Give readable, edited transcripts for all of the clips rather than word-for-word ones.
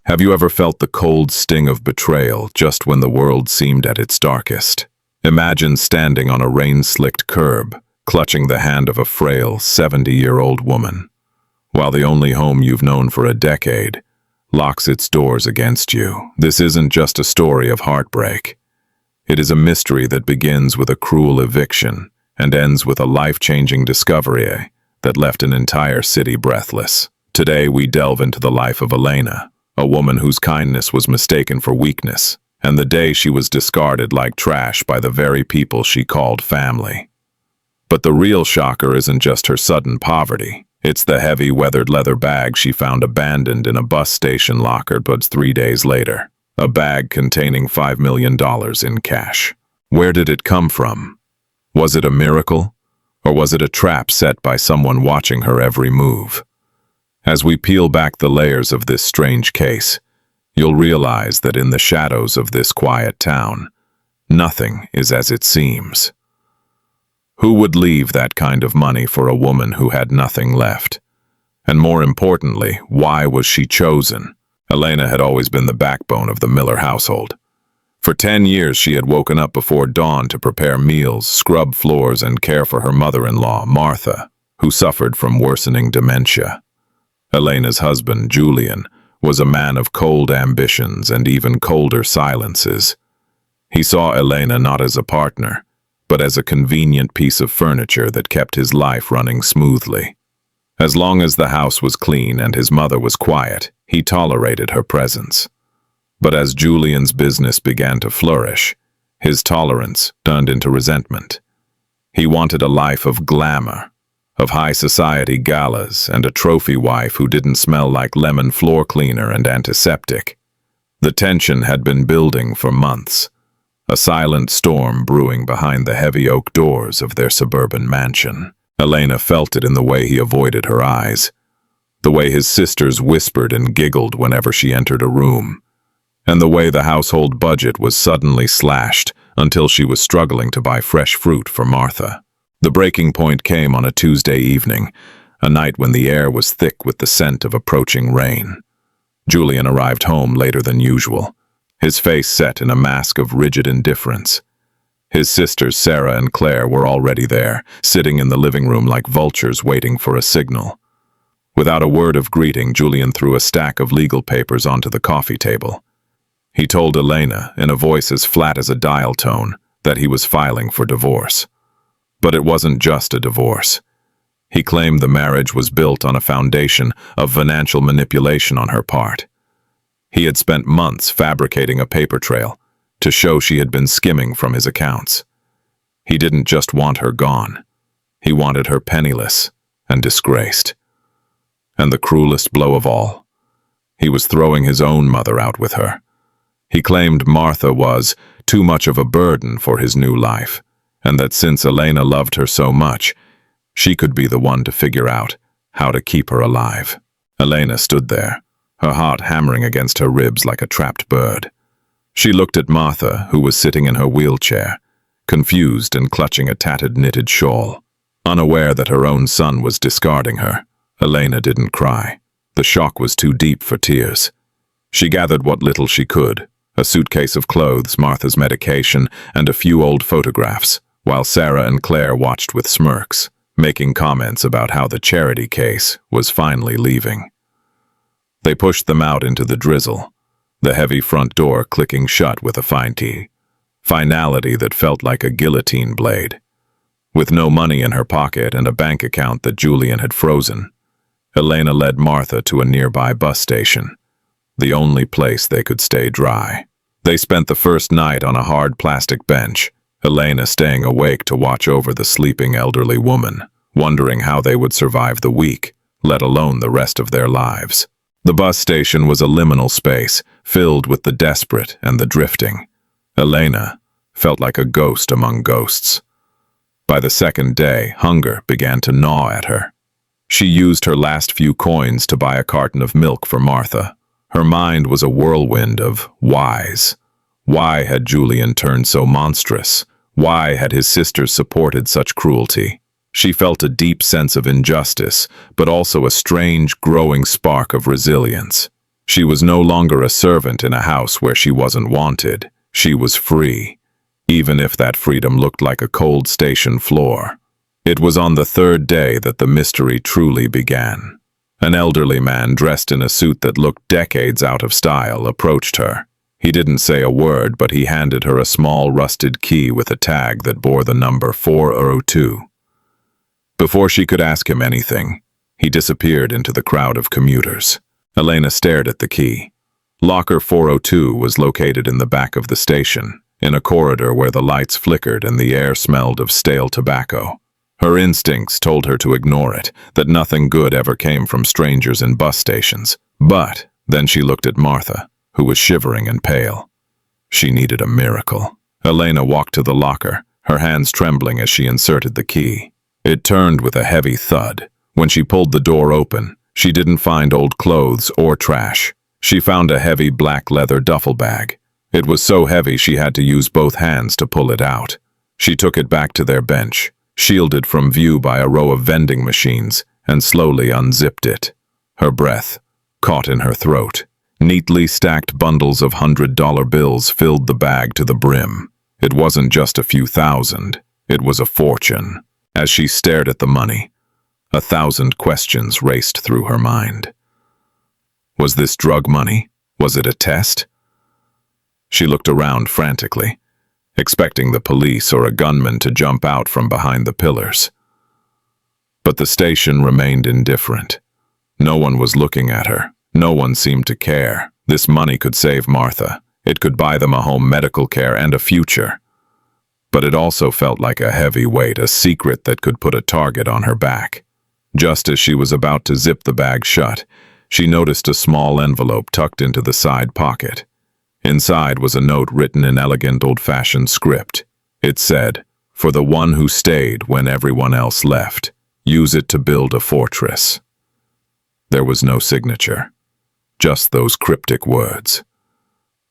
Have you ever felt the cold sting of betrayal just when the world seemed at its darkest? Imagine standing on a rain-slicked curb, clutching the hand of a frail 70-year-old woman, while the only home you've known for a decade locks its doors against you. This isn't just a story of heartbreak. It is a mystery that begins with a cruel eviction and ends with a life-changing discovery that left an entire city breathless. Today we delve into the life of Elena, a woman whose kindness was mistaken for weakness, and the day she was discarded like trash by the very people she called family. But the real shocker isn't just her sudden poverty. It's the heavy, weathered leather bag she found abandoned in a bus station locker but 3 days later. A bag containing $5 million in cash. Where did it come from? Was it a miracle? Or was it a trap set by someone watching her every move? As we peel back the layers of this strange case, you'll realize that in the shadows of this quiet town, nothing is as it seems. Who would leave that kind of money for a woman who had nothing left? And more importantly, why was she chosen? Elena had always been the backbone of the Miller household. For 10 years she had woken up before dawn to prepare meals, scrub floors, and care for her mother-in-law, Martha, who suffered from worsening dementia. Elena's husband, Julian, was a man of cold ambitions and even colder silences. He saw Elena not as a partner, but as a convenient piece of furniture that kept his life running smoothly. As long as the house was clean and his mother was quiet, he tolerated her presence. But as Julian's business began to flourish, his tolerance turned into resentment. He wanted a life of glamour, of high society galas, and a trophy wife who didn't smell like lemon floor cleaner and antiseptic. The tension had been building for months, a silent storm brewing behind the heavy oak doors of their suburban mansion. Elena felt it in the way he avoided her eyes, the way his sisters whispered and giggled whenever she entered a room, and the way the household budget was suddenly slashed until she was struggling to buy fresh fruit for Martha. The breaking point came on a Tuesday evening, a night when the air was thick with the scent of approaching rain. Julian arrived home later than usual, his face set in a mask of rigid indifference. His sisters Sarah and Claire were already there, sitting in the living room like vultures waiting for a signal. Without a word of greeting, Julian threw a stack of legal papers onto the coffee table. He told Elena, in a voice as flat as a dial tone, that he was filing for divorce. But it wasn't just a divorce. He claimed the marriage was built on a foundation of financial manipulation on her part. He had spent months fabricating a paper trail to show she had been skimming from his accounts. He didn't just want her gone. He wanted her penniless and disgraced. And the cruelest blow of all, he was throwing his own mother out with her. He claimed Martha was too much of a burden for his new life, and that since Elena loved her so much, she could be the one to figure out how to keep her alive. Elena stood there, her heart hammering against her ribs like a trapped bird. She looked at Martha, who was sitting in her wheelchair, confused and clutching a tattered knitted shawl. Unaware that her own son was discarding her, Elena didn't cry. The shock was too deep for tears. She gathered what little she could, a suitcase of clothes, Martha's medication, and a few old photographs, while Sarah and Claire watched with smirks, making comments about how the charity case was finally leaving. They pushed them out into the drizzle, the heavy front door clicking shut with a finality that felt like a guillotine blade. With no money in her pocket and a bank account that Julian had frozen, Elena led Martha to a nearby bus station, the only place they could stay dry. They spent the first night on a hard plastic bench, Elena staying awake to watch over the sleeping elderly woman, wondering how they would survive the week, let alone the rest of their lives. The bus station was a liminal space, filled with the desperate and the drifting. Elena felt like a ghost among ghosts. By the second day, hunger began to gnaw at her. She used her last few coins to buy a carton of milk for Martha. Her mind was a whirlwind of whys. Why had Julian turned so monstrous? Why had his sisters supported such cruelty? She felt a deep sense of injustice, but also a strange, growing spark of resilience. She was no longer a servant in a house where she wasn't wanted. She was free, even if that freedom looked like a cold station floor. It was on the third day that the mystery truly began. An elderly man dressed in a suit that looked decades out of style approached her. He didn't say a word, but he handed her a small rusted key with a tag that bore the number 402. Before she could ask him anything, he disappeared into the crowd of commuters. Elena stared at the key. Locker 402 was located in the back of the station, in a corridor where the lights flickered and the air smelled of stale tobacco. Her instincts told her to ignore it, that nothing good ever came from strangers in bus stations. But then she looked at Martha, who was shivering and pale. She needed a miracle. Elena walked to the locker, her hands trembling as she inserted the key. It turned with a heavy thud. When she pulled the door open, she didn't find old clothes or trash. She found a heavy black leather duffel bag. It was so heavy she had to use both hands to pull it out. She took it back to their bench, shielded from view by a row of vending machines, and slowly unzipped it. Her breath caught in her throat. Neatly stacked bundles of $100 bills filled the bag to the brim. It wasn't just a few thousand, it was a fortune. As she stared at the money, 1,000 questions raced through her mind. Was this drug money? Was it a test? She looked around frantically, expecting the police or a gunman to jump out from behind the pillars. But the station remained indifferent. No one was looking at her. No one seemed to care. This money could save Martha. It could buy them a home, medical care, and a future. But it also felt like a heavy weight, a secret that could put a target on her back. Just as she was about to zip the bag shut, she noticed a small envelope tucked into the side pocket. Inside was a note written in elegant old-fashioned script. It said, "For the one who stayed when everyone else left, use it to build a fortress." There was no signature, just those cryptic words.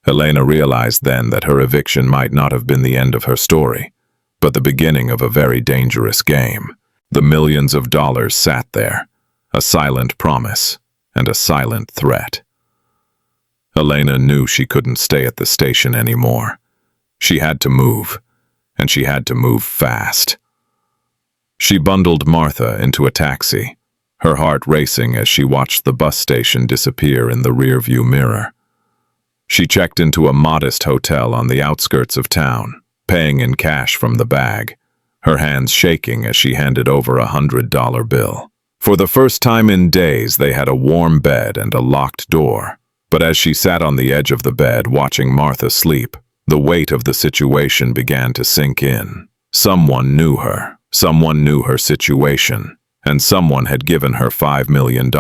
Elena realized then that her eviction might not have been the end of her story, but the beginning of a very dangerous game. The millions of dollars sat there, a silent promise and a silent threat. Elena knew she couldn't stay at the station anymore. She had to move, and she had to move fast. She bundled Martha into a taxi, her heart racing as she watched the bus station disappear in the rearview mirror. She checked into a modest hotel on the outskirts of town, paying in cash from the bag, her hands shaking as she handed over a $100 bill. For the first time in days, they had a warm bed and a locked door. But as she sat on the edge of the bed watching Martha sleep, the weight of the situation began to sink in. Someone knew her, someone knew her situation, and someone had given her $5 million.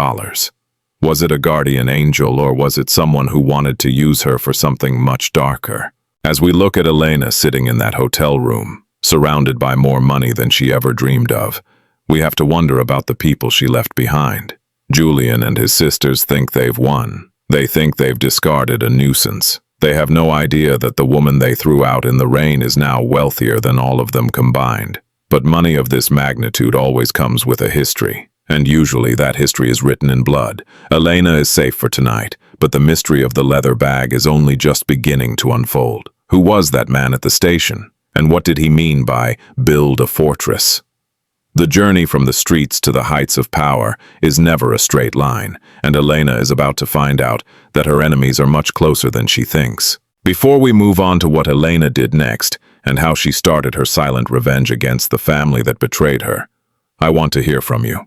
Was it a guardian angel, or was it someone who wanted to use her for something much darker? As we look at Elena sitting in that hotel room, surrounded by more money than she ever dreamed of, we have to wonder about the people she left behind. Julian and his sisters think they've won. They think they've discarded a nuisance. They have no idea that the woman they threw out in the rain is now wealthier than all of them combined. But money of this magnitude always comes with a history, and usually that history is written in blood. Elena is safe for tonight, but the mystery of the leather bag is only just beginning to unfold. Who was that man at the station? And what did he mean by build a fortress? The journey from the streets to the heights of power is never a straight line, and Elena is about to find out that her enemies are much closer than she thinks. Before we move on to what Elena did next, and how she started her silent revenge against the family that betrayed her, I want to hear from you.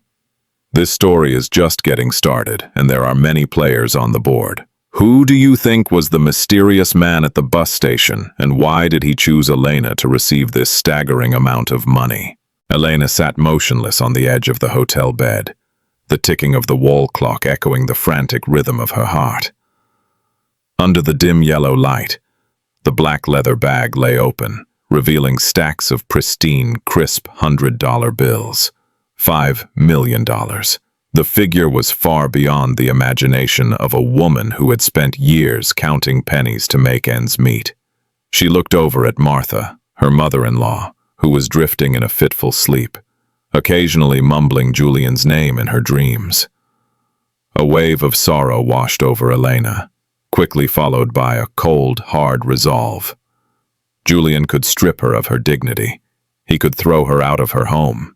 This story is just getting started, and there are many players on the board. Who do you think was the mysterious man at the bus station, and why did he choose Elena to receive this staggering amount of money? Elena sat motionless on the edge of the hotel bed, the ticking of the wall clock echoing the frantic rhythm of her heart. Under the dim yellow light, the black leather bag lay open, revealing stacks of pristine, crisp $100 bills. $5 million. The figure was far beyond the imagination of a woman who had spent years counting pennies to make ends meet. She looked over at Martha, her mother-in-law, who was drifting in a fitful sleep, occasionally mumbling Julian's name in her dreams. A wave of sorrow washed over Elena, quickly followed by a cold, hard resolve. Julian could strip her of her dignity. He could throw her out of her home,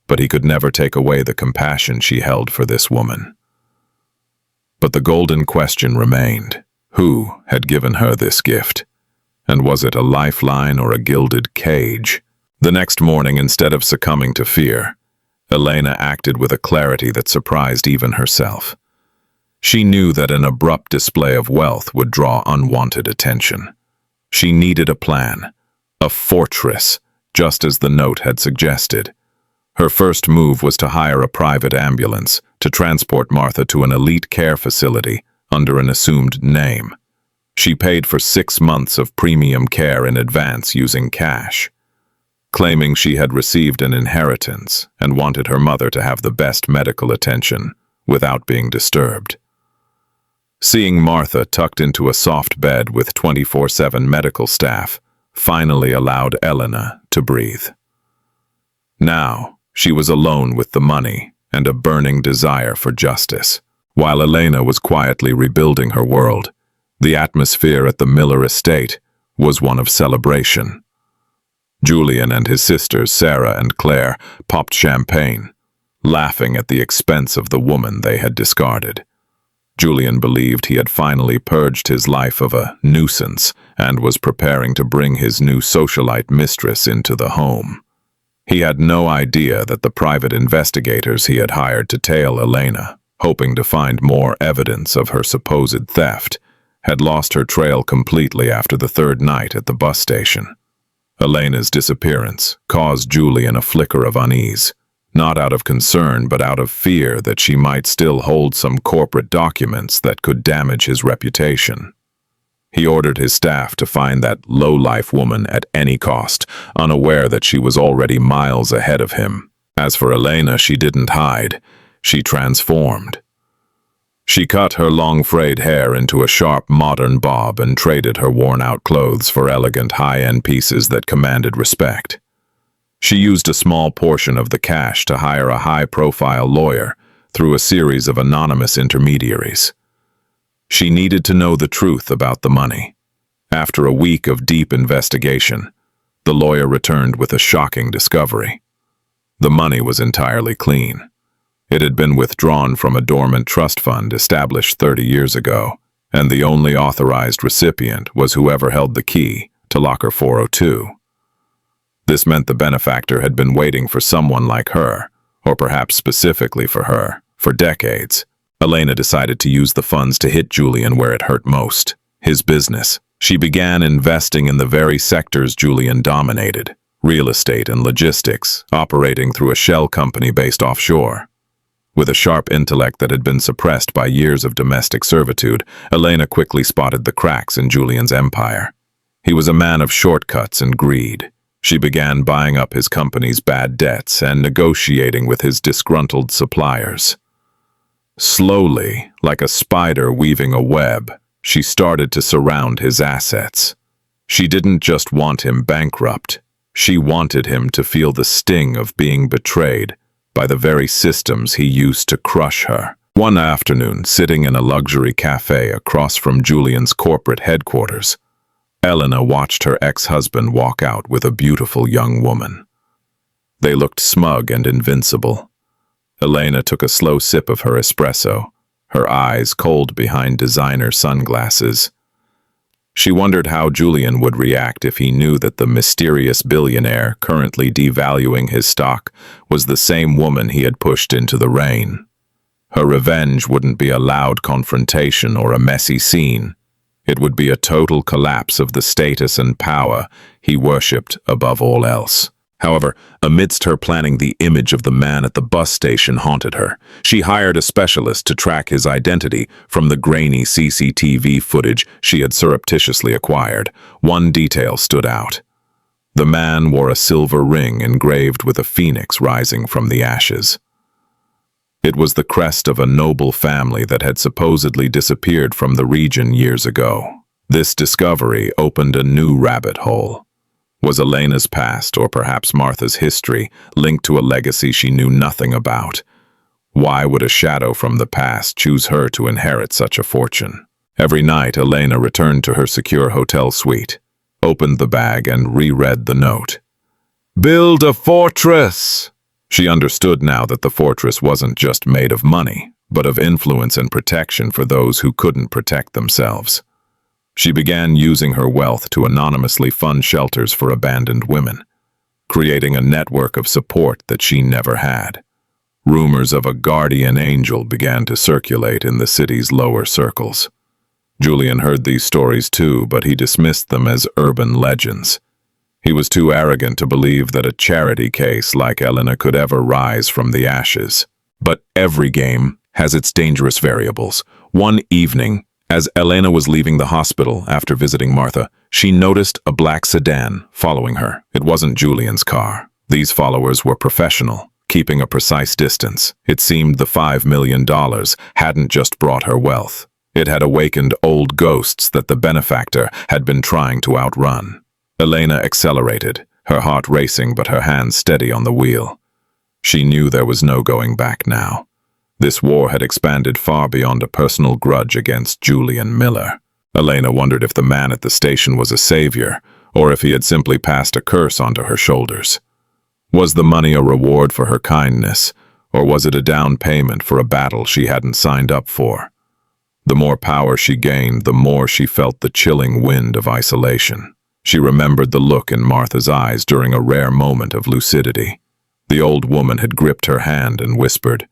but he could never take away the compassion she held for this woman. But the golden question remained. Who had given her this gift? And was it a lifeline or a gilded cage? The next morning, instead of succumbing to fear, Elena acted with a clarity that surprised even herself. She knew that an abrupt display of wealth would draw unwanted attention. She needed a plan, a fortress, just as the note had suggested. Her first move was to hire a private ambulance to transport Martha to an elite care facility under an assumed name. She paid for 6 months of premium care in advance using cash, claiming she had received an inheritance and wanted her mother to have the best medical attention without being disturbed. Seeing Martha tucked into a soft bed with 24/7 medical staff finally allowed Elena to breathe. Now, she was alone with the money and a burning desire for justice. While Elena was quietly rebuilding her world, the atmosphere at the Miller estate was one of celebration. Julian and his sisters, Sarah and Claire, popped champagne, laughing at the expense of the woman they had discarded. Julian believed he had finally purged his life of a nuisance and was preparing to bring his new socialite mistress into the home. He had no idea that the private investigators he had hired to tail Elena, hoping to find more evidence of her supposed theft, had lost her trail completely after the third night at the bus station. Elena's disappearance caused Julian a flicker of unease, not out of concern but out of fear that she might still hold some corporate documents that could damage his reputation. He ordered his staff to find that low-life woman at any cost, unaware that she was already miles ahead of him. As for Elena, she didn't hide. She transformed. She cut her long frayed hair into a sharp modern bob and traded her worn-out clothes for elegant high-end pieces that commanded respect. She used a small portion of the cash to hire a high-profile lawyer through a series of anonymous intermediaries. She needed to know the truth about the money. After a week of deep investigation, the lawyer returned with a shocking discovery. The money was entirely clean. It had been withdrawn from a dormant trust fund established 30 years ago, and the only authorized recipient was whoever held the key to locker 402. This meant the benefactor had been waiting for someone like her, or perhaps specifically for her, for decades. Elena decided to use the funds to hit Julian where it hurt most, his business. She began investing in the very sectors Julian dominated, real estate and logistics, operating through a shell company based offshore. With a sharp intellect that had been suppressed by years of domestic servitude, Elena quickly spotted the cracks in Julian's empire. He was a man of shortcuts and greed. She began buying up his company's bad debts and negotiating with his disgruntled suppliers. Slowly, like a spider weaving a web, she started to surround his assets. She didn't just want him bankrupt. She wanted him to feel the sting of being betrayed by the very systems he used to crush her. One afternoon, sitting in a luxury cafe across from Julian's corporate headquarters, Elena watched her ex-husband walk out with a beautiful young woman. They looked smug and invincible. Elena took a slow sip of her espresso, her eyes cold behind designer sunglasses. She wondered how Julian would react if he knew that the mysterious billionaire currently devaluing his stock was the same woman he had pushed into the rain. Her revenge wouldn't be a loud confrontation or a messy scene. It would be a total collapse of the status and power he worshipped above all else. However, amidst her planning, the image of the man at the bus station haunted her. She hired a specialist to track his identity from the grainy CCTV footage she had surreptitiously acquired. One detail stood out. The man wore a silver ring engraved with a phoenix rising from the ashes. It was the crest of a noble family that had supposedly disappeared from the region years ago. This discovery opened a new rabbit hole. Was Elena's past, or perhaps Martha's history, linked to a legacy she knew nothing about? Why would a shadow from the past choose her to inherit such a fortune? Every night, Elena returned to her secure hotel suite, opened the bag, and reread the note. "Build a fortress!" She understood now that the fortress wasn't just made of money, but of influence and protection for those who couldn't protect themselves. She began using her wealth to anonymously fund shelters for abandoned women, creating a network of support that she never had. Rumors of a guardian angel began to circulate in the city's lower circles. Julian heard these stories too, but he dismissed them as urban legends. He was too arrogant to believe that a charity case like Elena could ever rise from the ashes. But every game has its dangerous variables. One evening, as Elena was leaving the hospital after visiting Martha, she noticed a black sedan following her. It wasn't Julian's car. These followers were professional, keeping a precise distance. It seemed the $5 million hadn't just brought her wealth. It had awakened old ghosts that the benefactor had been trying to outrun. Elena accelerated, her heart racing but her hands steady on the wheel. She knew there was no going back now. This war had expanded far beyond a personal grudge against Julian Miller. Elena wondered if the man at the station was a savior, or if he had simply passed a curse onto her shoulders. Was the money a reward for her kindness, or was it a down payment for a battle she hadn't signed up for? The more power she gained, the more she felt the chilling wind of isolation. She remembered the look in Martha's eyes during a rare moment of lucidity. The old woman had gripped her hand and whispered,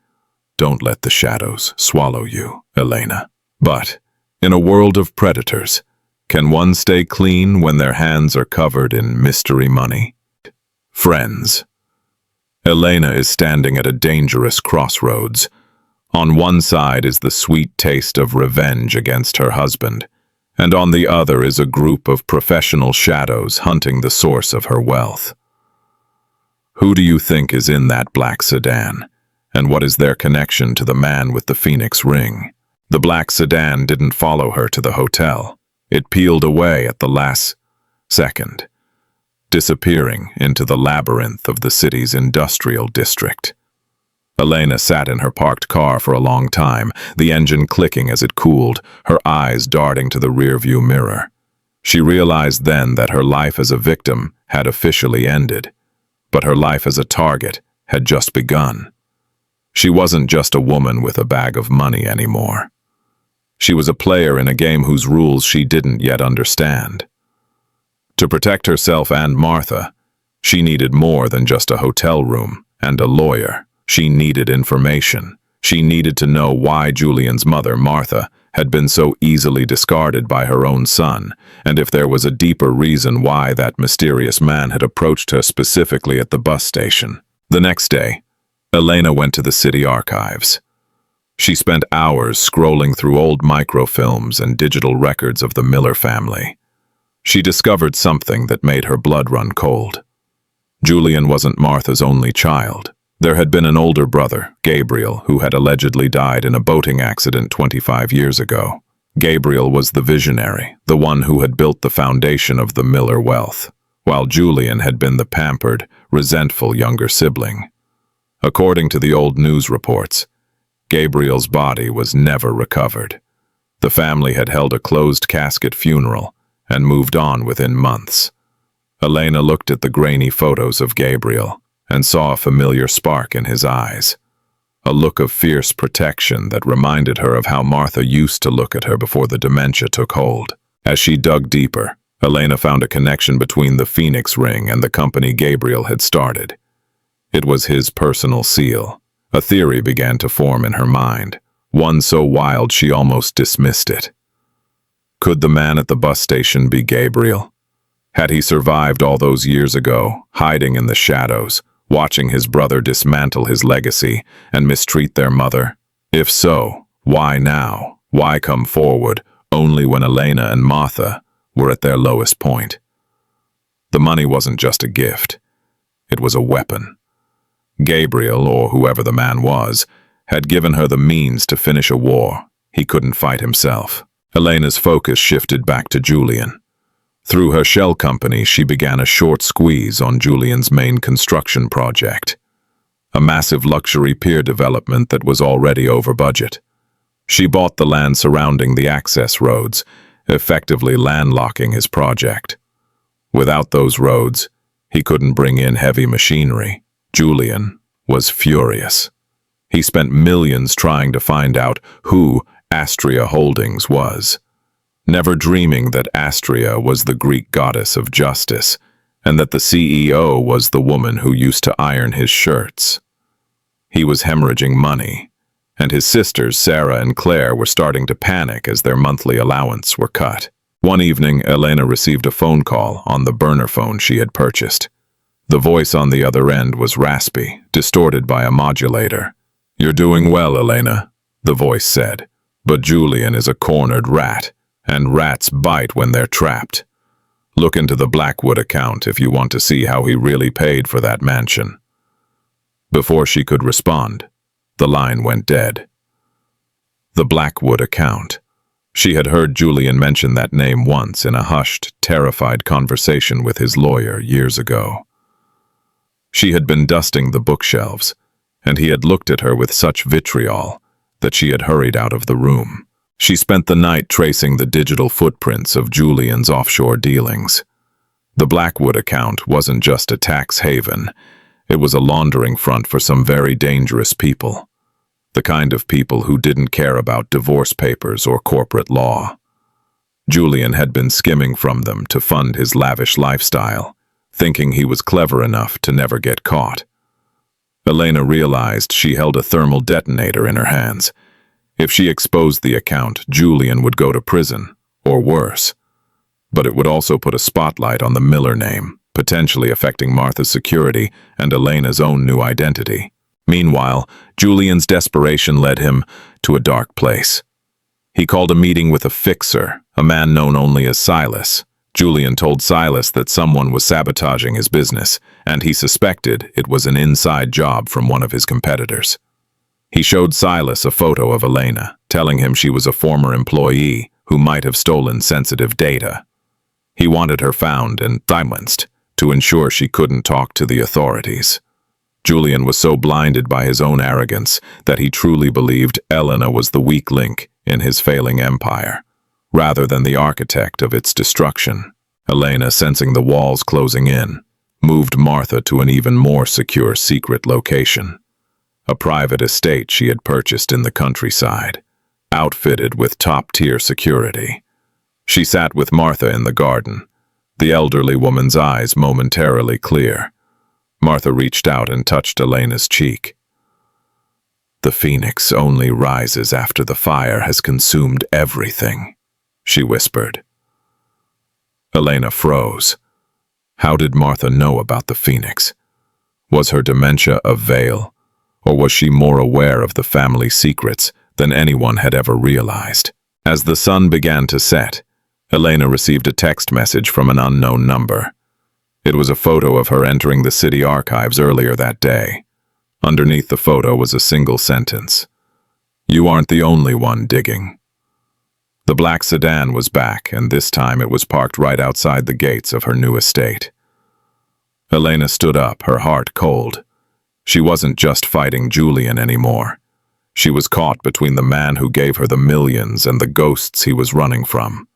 "Don't let the shadows swallow you, Elena." But, in a world of predators, can one stay clean when their hands are covered in mystery money? Friends. Elena is standing at a dangerous crossroads. On one side is the sweet taste of revenge against her husband, and on the other is a group of professional shadows hunting the source of her wealth. Who do you think is in that black sedan, and what is their connection to the man with the phoenix ring? The black sedan didn't follow her to the hotel. It peeled away at the last second, disappearing into the labyrinth of the city's industrial district. Elena sat in her parked car for a long time, the engine clicking as it cooled, her eyes darting to the rearview mirror. She realized then that her life as a victim had officially ended, but her life as a target had just begun. She wasn't just a woman with a bag of money anymore. She was a player in a game whose rules she didn't yet understand. To protect herself and Martha, she needed more than just a hotel room and a lawyer. She needed information. She needed to know why Julian's mother, Martha, had been so easily discarded by her own son, and if there was a deeper reason why that mysterious man had approached her specifically at the bus station. The next day, Elena went to the city archives. She spent hours scrolling through old microfilms and digital records of the Miller family. She discovered something that made her blood run cold. Julian wasn't Martha's only child. There had been an older brother, Gabriel, who had allegedly died in a boating accident 25 years ago. Gabriel was the visionary, the one who had built the foundation of the Miller wealth, while Julian had been the pampered, resentful younger sibling. According to the old news reports, Gabriel's body was never recovered. The family had held a closed-casket funeral and moved on within months. Elena looked at the grainy photos of Gabriel and saw a familiar spark in his eyes, a look of fierce protection that reminded her of how Martha used to look at her before the dementia took hold. As she dug deeper, Elena found a connection between the Phoenix ring and the company Gabriel had started. It was his personal seal. A theory began to form in her mind, one so wild she almost dismissed it. Could the man at the bus station be Gabriel? Had he survived all those years ago, hiding in the shadows, watching his brother dismantle his legacy and mistreat their mother? If so, why now? Why come forward only when Elena and Martha were at their lowest point? The money wasn't just a gift. It was a weapon. Gabriel, or whoever the man was, had given her the means to finish a war he couldn't fight himself. Elena's focus shifted back to Julian. Through her shell company, she began a short squeeze on Julian's main construction project. a massive luxury pier development that was already over budget. She bought the land surrounding the access roads, effectively landlocking his project. Without those roads, he couldn't bring in heavy machinery. Julian was furious. He spent millions trying to find out who Astria Holdings was, never dreaming that Astria was the Greek goddess of justice, and that the CEO was the woman who used to iron his shirts. He was hemorrhaging money, and his sisters Sarah and Claire were starting to panic as their monthly allowance were cut. One evening, Elena received a phone call on the burner phone she had purchased. The voice on the other end was raspy, distorted by a modulator. "You're doing well, Elena," the voice said, "but Julian is a cornered rat, and rats bite when they're trapped. Look into the Blackwood account if you want to see how he really paid for that mansion." Before she could respond, the line went dead. The Blackwood account. She had heard Julian mention that name once in a hushed, terrified conversation with his lawyer years ago. She had been dusting the bookshelves, and he had looked at her with such vitriol that she had hurried out of the room. She spent the night tracing the digital footprints of Julian's offshore dealings. The Blackwood account wasn't just a tax haven. It was a laundering front for some very dangerous people. The kind of people who didn't care about divorce papers or corporate law. Julian had been skimming from them to fund his lavish lifestyle, thinking he was clever enough to never get caught. Elena realized she held a thermal detonator in her hands. If she exposed the account, Julian would go to prison, or worse. But it would also put a spotlight on the Miller name, potentially affecting Martha's security and Elena's own new identity. Meanwhile, Julian's desperation led him to a dark place. He called a meeting with a fixer, a man known only as Silas. Julian told Silas that someone was sabotaging his business, and he suspected it was an inside job from one of his competitors. He showed Silas a photo of Elena, telling him she was a former employee who might have stolen sensitive data. He wanted her found and silenced to ensure she couldn't talk to the authorities. Julian was so blinded by his own arrogance that he truly believed Elena was the weak link in his failing empire, rather than the architect of its destruction. Elena, sensing the walls closing in, moved Martha to an even more secure secret location. A private estate she had purchased in the countryside, outfitted with top-tier security. She sat with Martha in the garden, the elderly woman's eyes momentarily clear. Martha reached out and touched Elena's cheek. "The phoenix only rises after the fire has consumed everything," she whispered. Elena froze. How did Martha know about the phoenix? Was her dementia a veil, or was she more aware of the family secrets than anyone had ever realized? As the sun began to set, Elena received a text message from an unknown number. It was a photo of her entering the city archives earlier that day. Underneath the photo was a single sentence. "You aren't the only one digging." The black sedan was back, and this time it was parked right outside the gates of her new estate. Elena stood up, her heart cold. She wasn't just fighting Julian anymore. She was caught between the man who gave her the millions and the ghosts he was running from.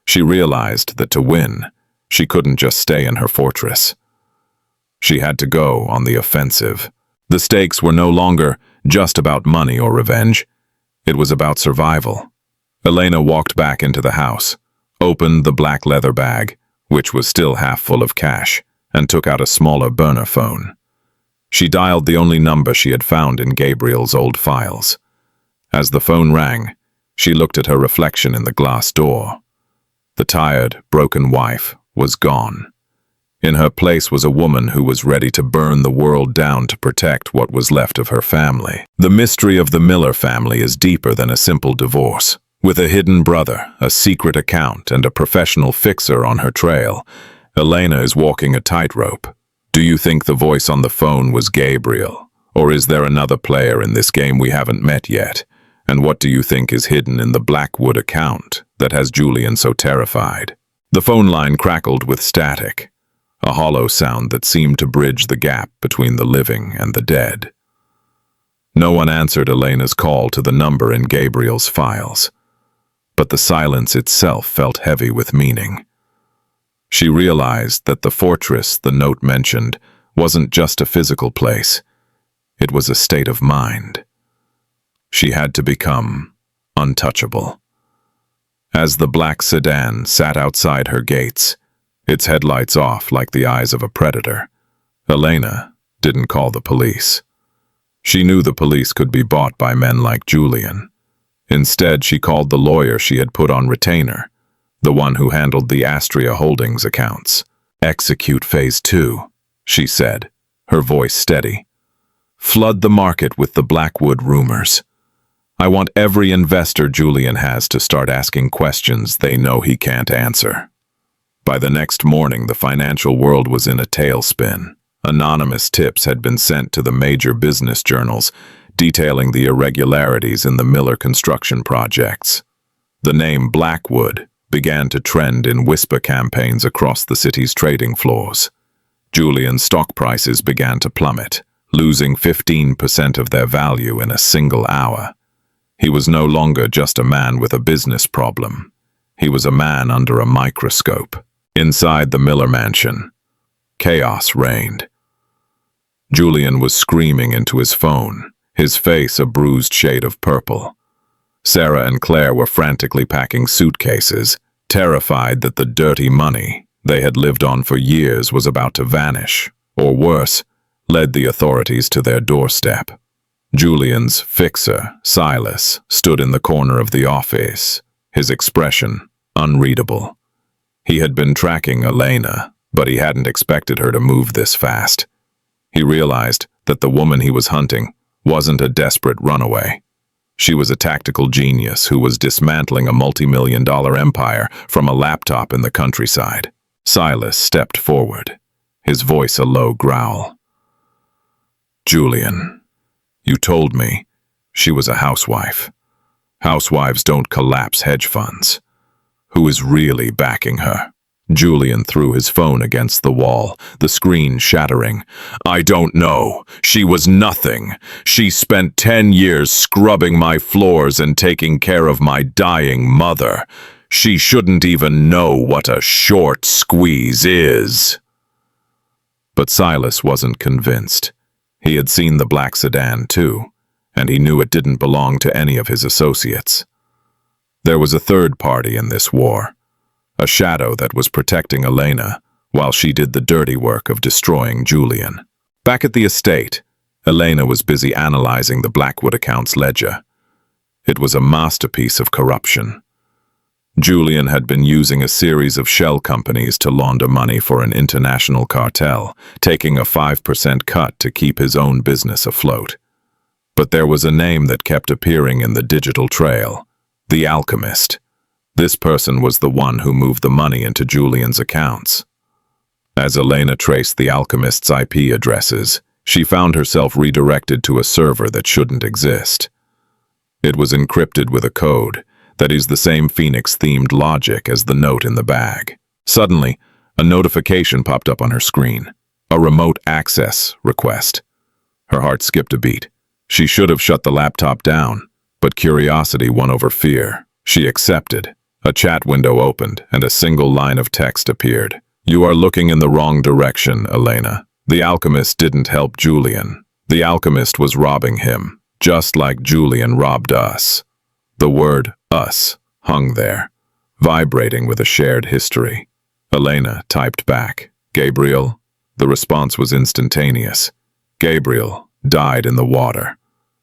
She realized that to win, she couldn't just stay in her fortress. She had to go on the offensive. The stakes were no longer just about money or revenge. It was about survival. Elena walked back into the house, opened the black leather bag, which was still half full of cash, and took out a smaller burner phone. She dialed the only number she had found in Gabriel's old files. As the phone rang, she looked at her reflection in the glass door. The tired, broken wife was gone. In her place was a woman who was ready to burn the world down to protect what was left of her family. The mystery of the Miller family is deeper than a simple divorce. With a hidden brother, a secret account, and a professional fixer on her trail, Elena is walking a tightrope. Do you think the voice on the phone was Gabriel? Or is there another player in this game we haven't met yet? And what do you think is hidden in the Blackwood account that has Julian so terrified? The phone line crackled with static, a hollow sound that seemed to bridge the gap between the living and the dead. No one answered Elena's call to the number in Gabriel's files, but the silence itself felt heavy with meaning. She realized that the fortress the note mentioned wasn't just a physical place, it was a state of mind. She had to become untouchable. As the black sedan sat outside her gates, its headlights off like the eyes of a predator, Elena didn't call the police. She knew the police could be bought by men like Julian. Instead, she called the lawyer she had put on retainer, the one who handled the Astria Holdings accounts. "Execute Phase 2, she said, her voice steady. "Flood the market with the Blackwood rumors. I want every investor Julian has to start asking questions they know he can't answer." By the next morning, the financial world was in a tailspin. Anonymous tips had been sent to the major business journals, detailing the irregularities in the Miller construction projects. The name Blackwood began to trend in whisper campaigns across the city's trading floors. Julian's stock prices began to plummet, losing 15% of their value in a single hour. He was no longer just a man with a business problem. He was a man under a microscope. Inside the Miller mansion, chaos reigned. Julian was screaming into his phone, his face a bruised shade of purple. Sarah and Claire were frantically packing suitcases, terrified that the dirty money they had lived on for years was about to vanish, or worse, led the authorities to their doorstep. Julian's fixer, Silas, stood in the corner of the office, his expression unreadable. He had been tracking Elena, but he hadn't expected her to move this fast. He realized that the woman he was hunting wasn't a desperate runaway. She was a tactical genius who was dismantling a multi-million-dollar empire from a laptop in the countryside. Silas stepped forward, his voice a low growl. "Julian, you told me she was a housewife. Housewives don't collapse hedge funds. Who is really backing her?" Julian threw his phone against the wall, the screen shattering. "I don't know. She was nothing. She spent 10 years scrubbing my floors and taking care of my dying mother. She shouldn't even know what a short squeeze is." But Silas wasn't convinced. He had seen the black sedan too, and he knew it didn't belong to any of his associates. There was a third party in this war, a shadow that was protecting Elena while she did the dirty work of destroying Julian. Back at the estate, Elena was busy analyzing the Blackwood account's ledger. It was a masterpiece of corruption. Julian had been using a series of shell companies to launder money for an international cartel, taking a 5% cut to keep his own business afloat. But there was a name that kept appearing in the digital trail: the alchemist. This person was the one who moved the money into Julian's accounts. As Elena traced the alchemist's IP addresses, she found herself redirected to a server that shouldn't exist. It was encrypted with a code that is the same Phoenix-themed logic as the note in the bag. Suddenly, a notification popped up on her screen. A remote access request. Her heart skipped a beat. She should have shut the laptop down, but curiosity won over fear. She accepted. A chat window opened, and a single line of text appeared. "You are looking in the wrong direction, Elena. The alchemist didn't help Julian. The alchemist was robbing him, just like Julian robbed us." The word "us" hung there, vibrating with a shared history. Elena typed back, "Gabriel." The response was instantaneous. "Gabriel died in the water.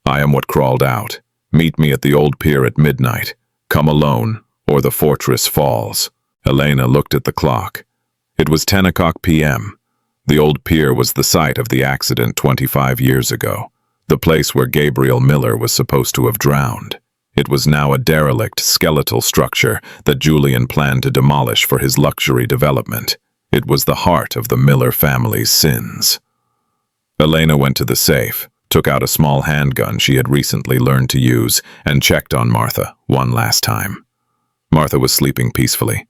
I am what crawled out. Meet me at the old pier at midnight. Come alone, or the fortress falls." Elena looked at the clock. It was 10 o'clock p.m. The old pier was the site of the accident 25 years ago, the place where Gabriel Miller was supposed to have drowned. It was now a derelict, skeletal structure that Julian planned to demolish for his luxury development. It was the heart of the Miller family's sins. Elena went to the safe, took out a small handgun she had recently learned to use, and checked on Martha one last time. Martha was sleeping peacefully,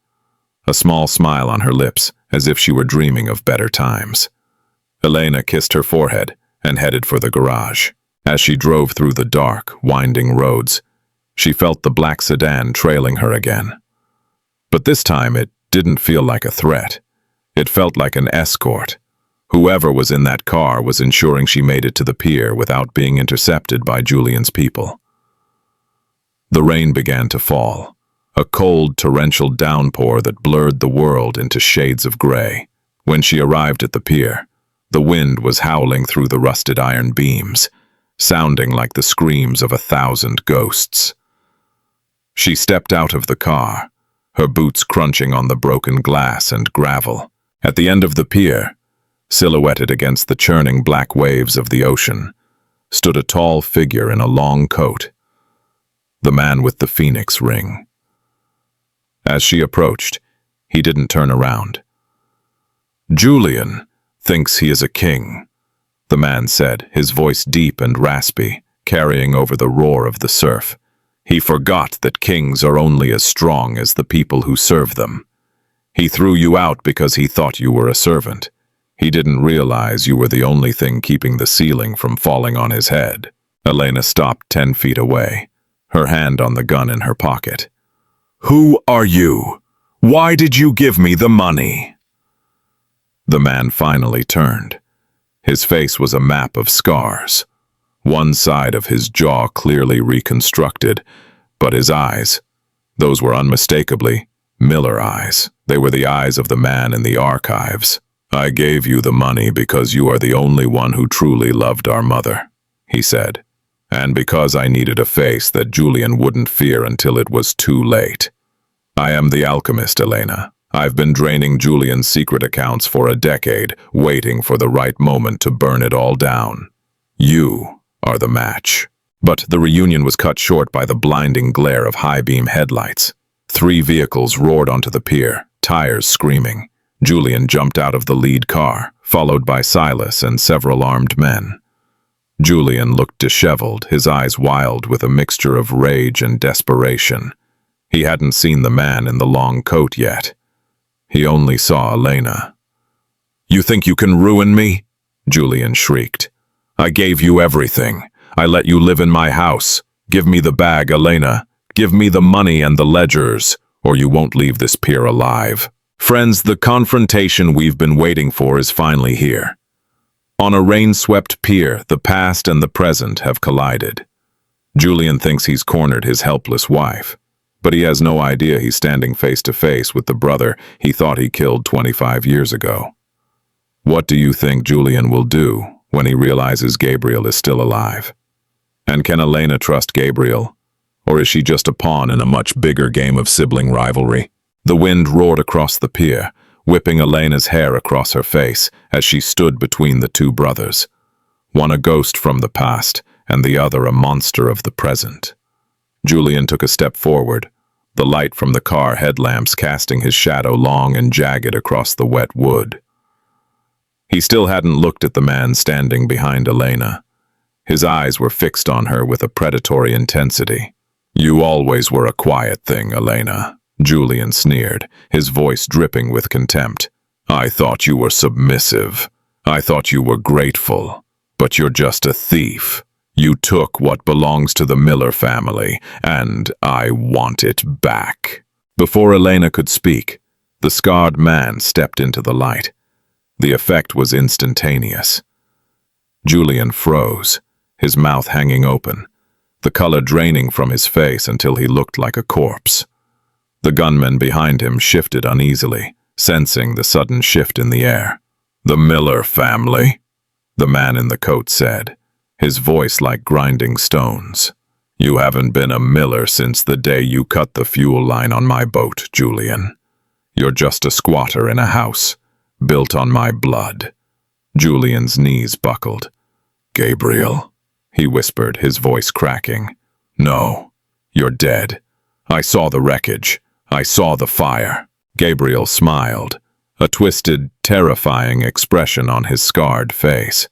a small smile on her lips, as if she were dreaming of better times. Elena kissed her forehead and headed for the garage. As she drove through the dark, winding roads, she felt the black sedan trailing her again. But this time it didn't feel like a threat. It felt like an escort. Whoever was in that car was ensuring she made it to the pier without being intercepted by Julian's people. The rain began to fall, a cold, torrential downpour that blurred the world into shades of gray. When she arrived at the pier, the wind was howling through the rusted iron beams, sounding like the screams of 1,000 ghosts. She stepped out of the car, her boots crunching on the broken glass and gravel. At the end of the pier, silhouetted against the churning black waves of the ocean, stood a tall figure in a long coat, the man with the phoenix ring. As she approached, he didn't turn around. "Julian thinks he is a king," the man said, his voice deep and raspy, carrying over the roar of the surf. "He forgot that kings are only as strong as the people who serve them. He threw you out because he thought you were a servant. He didn't realize you were the only thing keeping the ceiling from falling on his head." Elena stopped 10 feet away, her hand on the gun in her pocket. "Who are you? Why did you give me the money?" The man finally turned. His face was a map of scars. One side of his jaw clearly reconstructed, but his eyes, those were unmistakably Miller eyes. They were the eyes of the man in the archives. "I gave you the money because you are the only one who truly loved our mother," he said, "and because I needed a face that Julian wouldn't fear until it was too late. I am the alchemist, Elena. I've been draining Julian's secret accounts for a decade, waiting for the right moment to burn it all down. You are the match." But the reunion was cut short by the blinding glare of high-beam headlights. 3 vehicles roared onto the pier, tires screaming. Julian jumped out of the lead car, followed by Silas and several armed men. Julian looked disheveled, his eyes wild with a mixture of rage and desperation. He hadn't seen the man in the long coat yet. He only saw Elena. "You think you can ruin me?" Julian shrieked. "I gave you everything. I let you live in my house. Give me the bag, Elena. Give me the money and the ledgers, or you won't leave this pier alive." Friends, the confrontation we've been waiting for is finally here. On a rain-swept pier, the past and the present have collided. Julian thinks he's cornered his helpless wife, but he has no idea he's standing face to face with the brother he thought he killed 25 years ago. What do you think Julian will do when he realizes Gabriel is still alive? And can Elena trust Gabriel? Or is she just a pawn in a much bigger game of sibling rivalry? The wind roared across the pier, whipping Elena's hair across her face as she stood between the 2 brothers, one a ghost from the past and the other a monster of the present. Julian took a step forward, the light from the car headlamps casting his shadow long and jagged across the wet wood. He still hadn't looked at the man standing behind Elena. His eyes were fixed on her with a predatory intensity. "You always were a quiet thing, Elena," Julian sneered, his voice dripping with contempt. "I thought you were submissive. I thought you were grateful. But you're just a thief. You took what belongs to the Miller family, and I want it back." Before Elena could speak, the scarred man stepped into the light. The effect was instantaneous. Julian froze, his mouth hanging open, the color draining from his face until he looked like a corpse. The gunman behind him shifted uneasily, sensing the sudden shift in the air. "The Miller family," the man in the coat said, his voice like grinding stones. "You haven't been a Miller since the day you cut the fuel line on my boat, Julian. You're just a squatter in a house, built on my blood." Julian's knees buckled. "Gabriel," he whispered, his voice cracking. "No, you're dead. I saw the wreckage. I saw the fire." Gabriel smiled, a twisted, terrifying expression on his scarred face.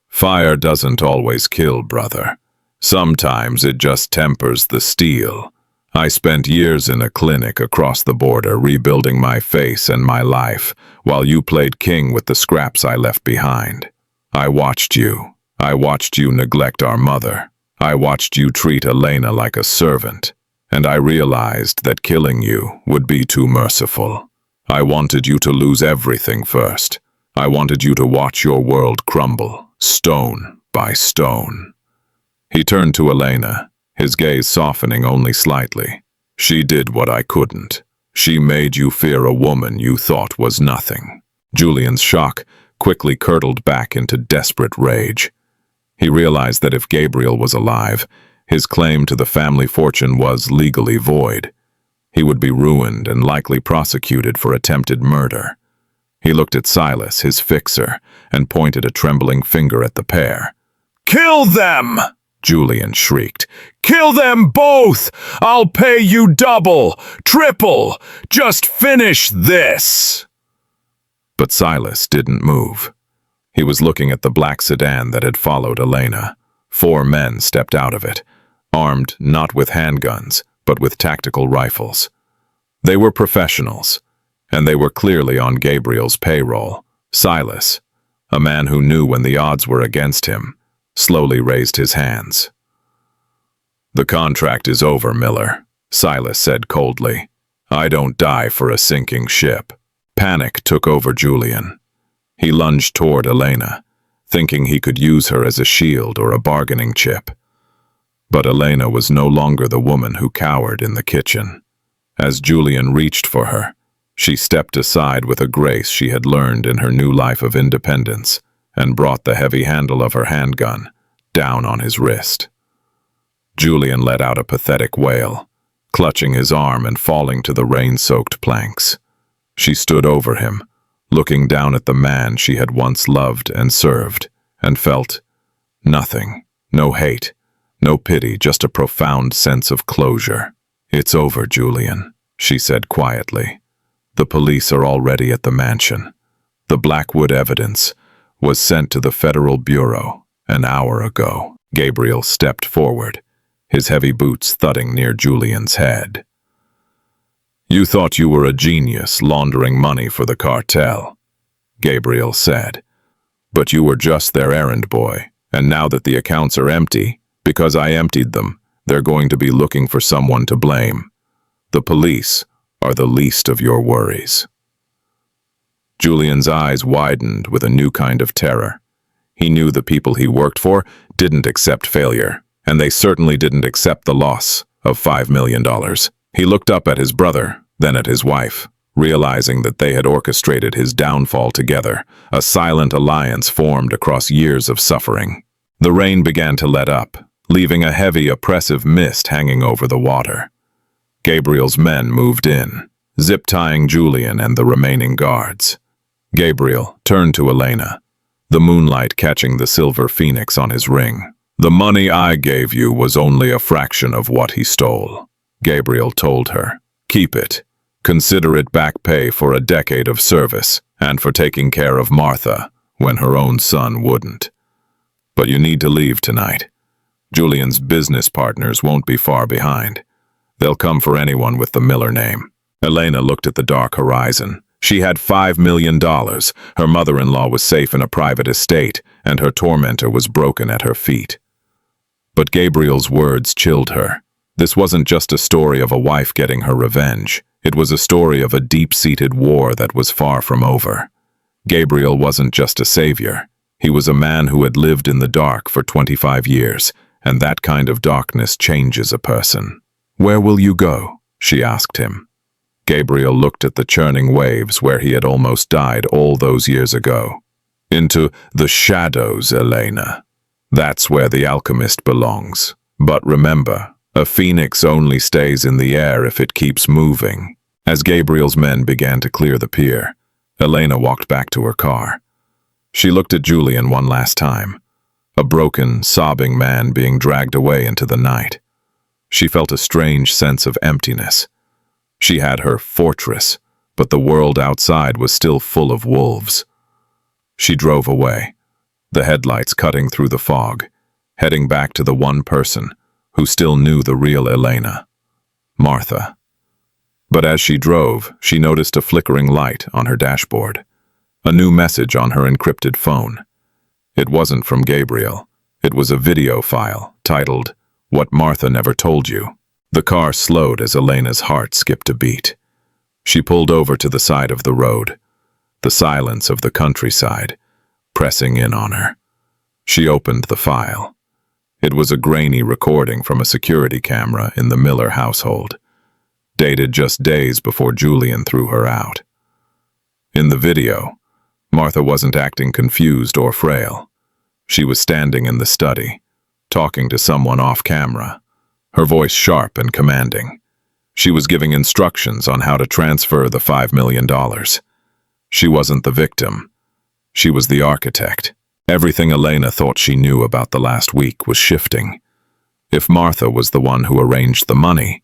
"Fire doesn't always kill, brother. Sometimes it just tempers the steel. I spent years in a clinic across the border rebuilding my face and my life, while you played king with the scraps I left behind. I watched you. I watched you neglect our mother. I watched you treat Elena like a servant. And I realized that killing you would be too merciful. I wanted you to lose everything first. I wanted you to watch your world crumble, stone by stone." He turned to Elena, his gaze softening only slightly. "She did what I couldn't. She made you fear a woman you thought was nothing." Julian's shock quickly curdled back into desperate rage. He realized that if Gabriel was alive, his claim to the family fortune was legally void. He would be ruined and likely prosecuted for attempted murder. He looked at Silas, his fixer, and pointed a trembling finger at the pair. "Kill them!" Julian shrieked. "Kill them both! I'll pay you double, triple! Just finish this!" But Silas didn't move. He was looking at the black sedan that had followed Elena. 4 men stepped out of it, armed not with handguns, but with tactical rifles. They were professionals, and they were clearly on Gabriel's payroll. Silas, a man who knew when the odds were against him, slowly raised his hands. "The contract is over, Miller," Silas said coldly. "I don't die for a sinking ship." Panic took over Julian. He lunged toward Elena, thinking he could use her as a shield or a bargaining chip. But Elena was no longer the woman who cowered in the kitchen. As Julian reached for her, she stepped aside with a grace she had learned in her new life of independence and brought the heavy handle of her handgun down on his wrist. Julian let out a pathetic wail, clutching his arm and falling to the rain-soaked planks. She stood over him, looking down at the man she had once loved and served, and felt nothing, no hate, no pity, just a profound sense of closure. "It's over, Julian," she said quietly. "The police are already at the mansion. The Blackwood evidence was sent to the Federal Bureau an hour ago." Gabriel stepped forward, his heavy boots thudding near Julian's head. "You thought you were a genius laundering money for the cartel," Gabriel said. "But you were just their errand boy, and now that the accounts are empty, because I emptied them, they're going to be looking for someone to blame. The police are the least of your worries." Julian's eyes widened with a new kind of terror. He knew the people he worked for didn't accept failure, and they certainly didn't accept the loss of $5 million. He looked up at his brother, then at his wife, realizing that they had orchestrated his downfall together, a silent alliance formed across years of suffering. The rain began to let up, leaving a heavy, oppressive mist hanging over the water. Gabriel's men moved in, zip-tying Julian and the remaining guards. Gabriel turned to Elena, the moonlight catching the silver phoenix on his ring. "The money I gave you was only a fraction of what he stole," Gabriel told her. "Keep it. Consider it back pay for a decade of service and for taking care of Martha when her own son wouldn't. But you need to leave tonight. Julian's business partners won't be far behind. They'll come for anyone with the Miller name." Elena looked at the dark horizon. She had $5 million. Her mother-in-law was safe in a private estate, and her tormentor was broken at her feet. But Gabriel's words chilled her. This wasn't just a story of a wife getting her revenge. It was a story of a deep-seated war that was far from over. Gabriel wasn't just a savior. He was a man who had lived in the dark for 25 years, and that kind of darkness changes a person. "Where will you go?" she asked him. Gabriel looked at the churning waves where he had almost died all those years ago. "Into the shadows, Elena. That's where the alchemist belongs. But remember, a phoenix only stays in the air if it keeps moving." As Gabriel's men began to clear the pier, Elena walked back to her car. She looked at Julian one last time, a broken, sobbing man being dragged away into the night. She felt a strange sense of emptiness. She had her fortress, but the world outside was still full of wolves. She drove away, the headlights cutting through the fog, heading back to the one person who still knew the real Elena, Martha. But as she drove, she noticed a flickering light on her dashboard, a new message on her encrypted phone. It wasn't from Gabriel. It was a video file titled, "What Martha Never Told You." The car slowed as Elena's heart skipped a beat. She pulled over to the side of the road, the silence of the countryside pressing in on her. She opened the file. It was a grainy recording from a security camera in the Miller household, dated just days before Julian threw her out. In the video, Martha wasn't acting confused or frail. She was standing in the study, talking to someone off camera, her voice sharp and commanding. She was giving instructions on how to transfer the $5 million. She wasn't the victim. She was the architect. Everything Elena thought she knew about the last week was shifting. If Martha was the one who arranged the money,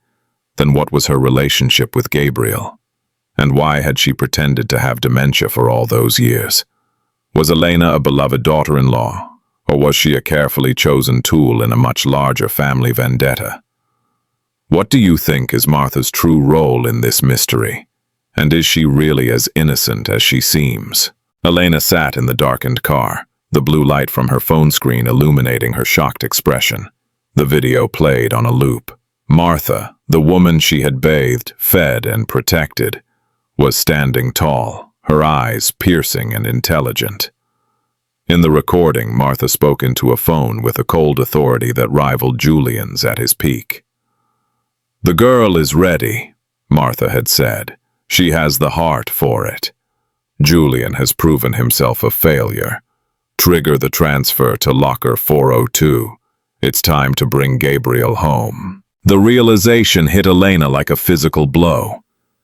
then what was her relationship with Gabriel? And why had she pretended to have dementia for all those years? Was Elena a beloved daughter-in-law, or was she a carefully chosen tool in a much larger family vendetta? What do you think is Martha's true role in this mystery? And is she really as innocent as she seems? Elena sat in the darkened car, the blue light from her phone screen illuminating her shocked expression. The video played on a loop. Martha, the woman she had bathed, fed, and protected, was standing tall, her eyes piercing and intelligent. In the recording, Martha spoke into a phone with a cold authority that rivaled Julian's at his peak. "The girl is ready," Martha had said. "She has the heart for it. Julian has proven himself a failure. Trigger the transfer to locker 402. It's time to bring Gabriel home." The realization hit Elena like a physical blow.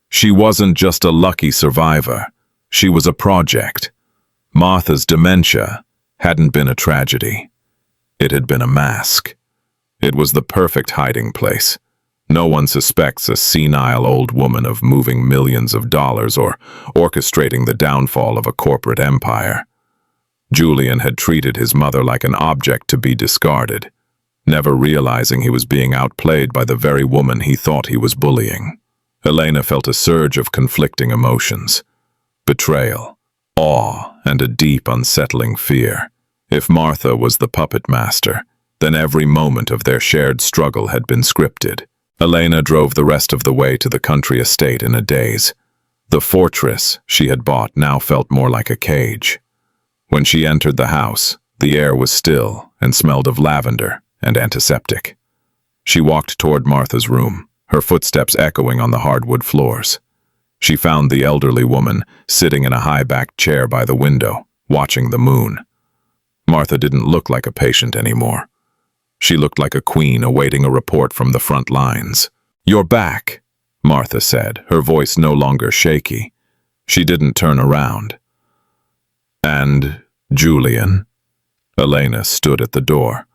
She wasn't just a lucky survivor. She was a project. Martha's dementia hadn't been a tragedy. It had been a mask. It was the perfect hiding place. No one suspects a senile old woman of moving millions of dollars or orchestrating the downfall of a corporate empire. Julian had treated his mother like an object to be discarded, never realizing he was being outplayed by the very woman he thought he was bullying. Elena felt a surge of conflicting emotions: betrayal, awe, and a deep, unsettling fear. If Martha was the puppet master, then every moment of their shared struggle had been scripted. Elena drove the rest of the way to the country estate in a daze. The fortress she had bought now felt more like a cage. When she entered the house, the air was still and smelled of lavender and antiseptic. She walked toward Martha's room, her footsteps echoing on the hardwood floors. She found the elderly woman sitting in a high-backed chair by the window, watching the moon. Martha didn't look like a patient anymore. She looked like a queen awaiting a report from the front lines. "You're back," Martha said, her voice no longer shaky. She didn't turn around. "And Julian?" Elena stood at the door,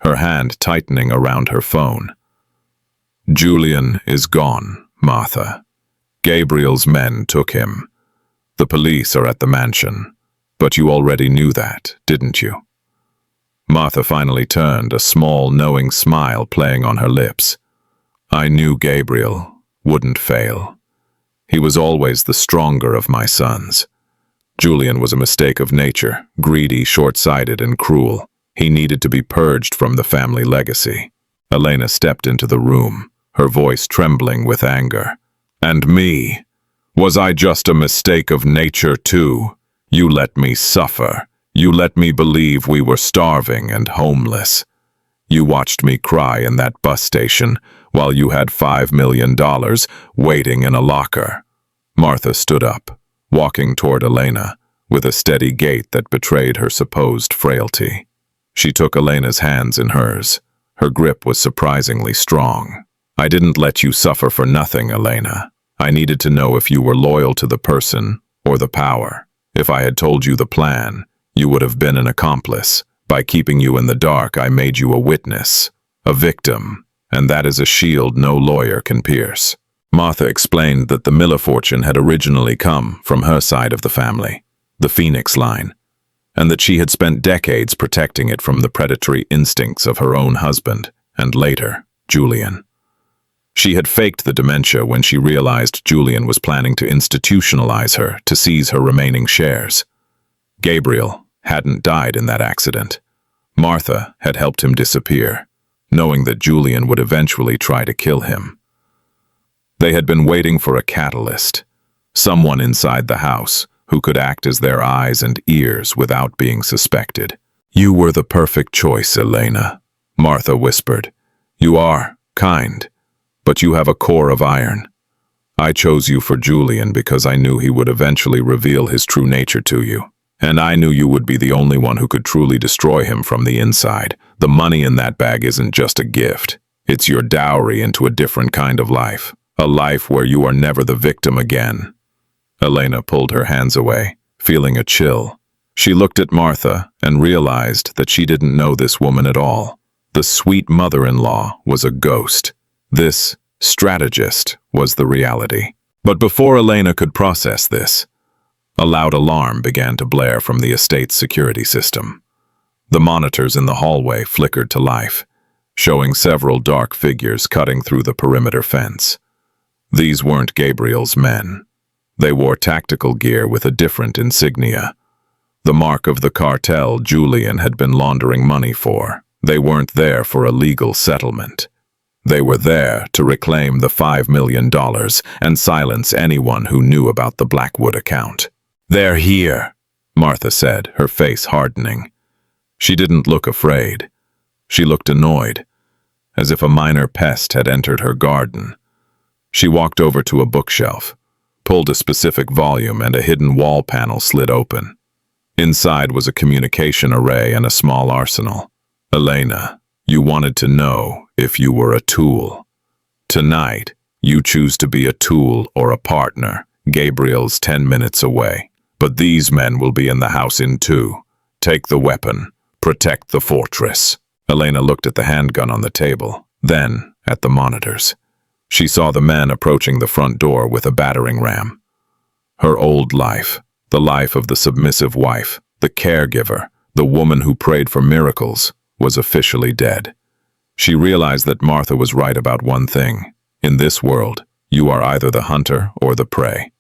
her hand tightening around her phone. "Julian is gone, Martha. Gabriel's men took him. The police are at the mansion. But you already knew that, didn't you?" Martha finally turned, a small, knowing smile playing on her lips. "I knew Gabriel wouldn't fail. He was always the stronger of my sons. Julian was a mistake of nature, greedy, short-sighted, and cruel. He needed to be purged from the family legacy." Elena stepped into the room, her voice trembling with anger. "And me? Was I just a mistake of nature too? You let me suffer. You let me believe we were starving and homeless. You watched me cry in that bus station while you had $5 million waiting in a locker." Martha stood up, walking toward Elena, with a steady gait that betrayed her supposed frailty. She took Elena's hands in hers. Her grip was surprisingly strong. "I didn't let you suffer for nothing, Elena. I needed to know if you were loyal to the person or the power. If I had told you the plan, you would have been an accomplice. By keeping you in the dark, I made you a witness, a victim, and that is a shield no lawyer can pierce." Martha explained that the Miller fortune had originally come from her side of the family, the Phoenix line, and that she had spent decades protecting it from the predatory instincts of her own husband, and later, Julian. She had faked the dementia when she realized Julian was planning to institutionalize her to seize her remaining shares. Gabriel hadn't died in that accident. Martha had helped him disappear, knowing that Julian would eventually try to kill him. They had been waiting for a catalyst, someone inside the house who could act as their eyes and ears without being suspected. "You were the perfect choice, Elena," Martha whispered. "You are kind, but you have a core of iron. I chose you for Julian because I knew he would eventually reveal his true nature to you. And I knew you would be the only one who could truly destroy him from the inside. The money in that bag isn't just a gift. It's your dowry into a different kind of life. A life where you are never the victim again." Elena pulled her hands away, feeling a chill. She looked at Martha and realized that she didn't know this woman at all. The sweet mother-in-law was a ghost. This strategist was the reality. But before Elena could process this, a loud alarm began to blare from the estate's security system. The monitors in the hallway flickered to life, showing several dark figures cutting through the perimeter fence. These weren't Gabriel's men. They wore tactical gear with a different insignia, the mark of the cartel Julian had been laundering money for. They weren't there for a legal settlement. They were there to reclaim the $5 million and silence anyone who knew about the Blackwood account. "They're here," Martha said, her face hardening. She didn't look afraid. She looked annoyed, as if a minor pest had entered her garden. She walked over to a bookshelf, pulled a specific volume, and a hidden wall panel slid open. Inside was a communication array and a small arsenal. "Elena, you wanted to know if you were a tool. Tonight, you choose to be a tool or a partner. Gabriel's 10 minutes away. But these men will be in the house in 2. Take the weapon. Protect the fortress." Elena looked at the handgun on the table, then at the monitors. She saw the men approaching the front door with a battering ram. Her old life, the life of the submissive wife, the caregiver, the woman who prayed for miracles, was officially dead. She realized that Martha was right about one thing. In this world, you are either the hunter or the prey.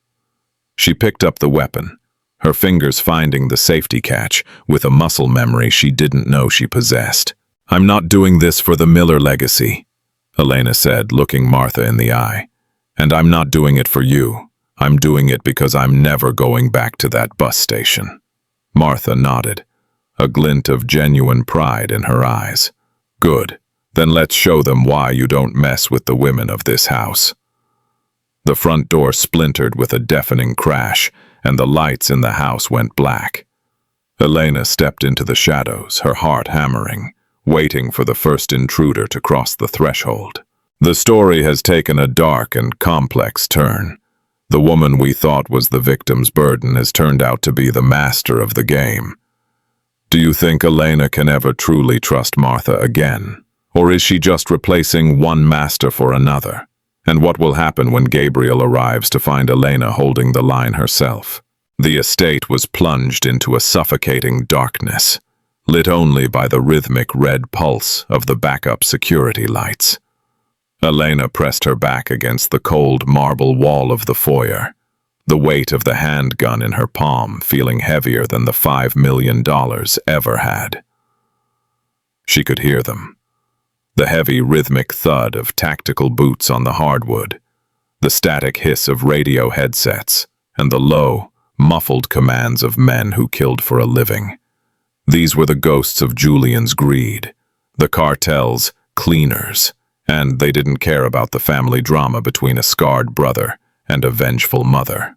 She picked up the weapon, her fingers finding the safety catch with a muscle memory she didn't know she possessed. "I'm not doing this for the Miller legacy," Elena said, looking Martha in the eye. "And I'm not doing it for you. I'm doing it because I'm never going back to that bus station." Martha nodded, a glint of genuine pride in her eyes. "Good. Then let's show them why you don't mess with the women of this house." The front door splintered with a deafening crash, and the lights in the house went black. Elena stepped into the shadows, her heart hammering, waiting for the first intruder to cross the threshold. The story has taken a dark and complex turn. The woman we thought was the victim's burden has turned out to be the master of the game. Do you think Elena can ever truly trust Martha again? Or is she just replacing one master for another? And what will happen when Gabriel arrives to find Elena holding the line herself? The estate was plunged into a suffocating darkness, lit only by the rhythmic red pulse of the backup security lights. Elena pressed her back against the cold marble wall of the foyer, the weight of the handgun in her palm feeling heavier than the $5 million ever had. She could hear them. The heavy rhythmic thud of tactical boots on the hardwood, the static hiss of radio headsets, and the low, muffled commands of men who killed for a living. These were the ghosts of Julian's greed, the cartel's cleaners, and they didn't care about the family drama between a scarred brother and a vengeful mother.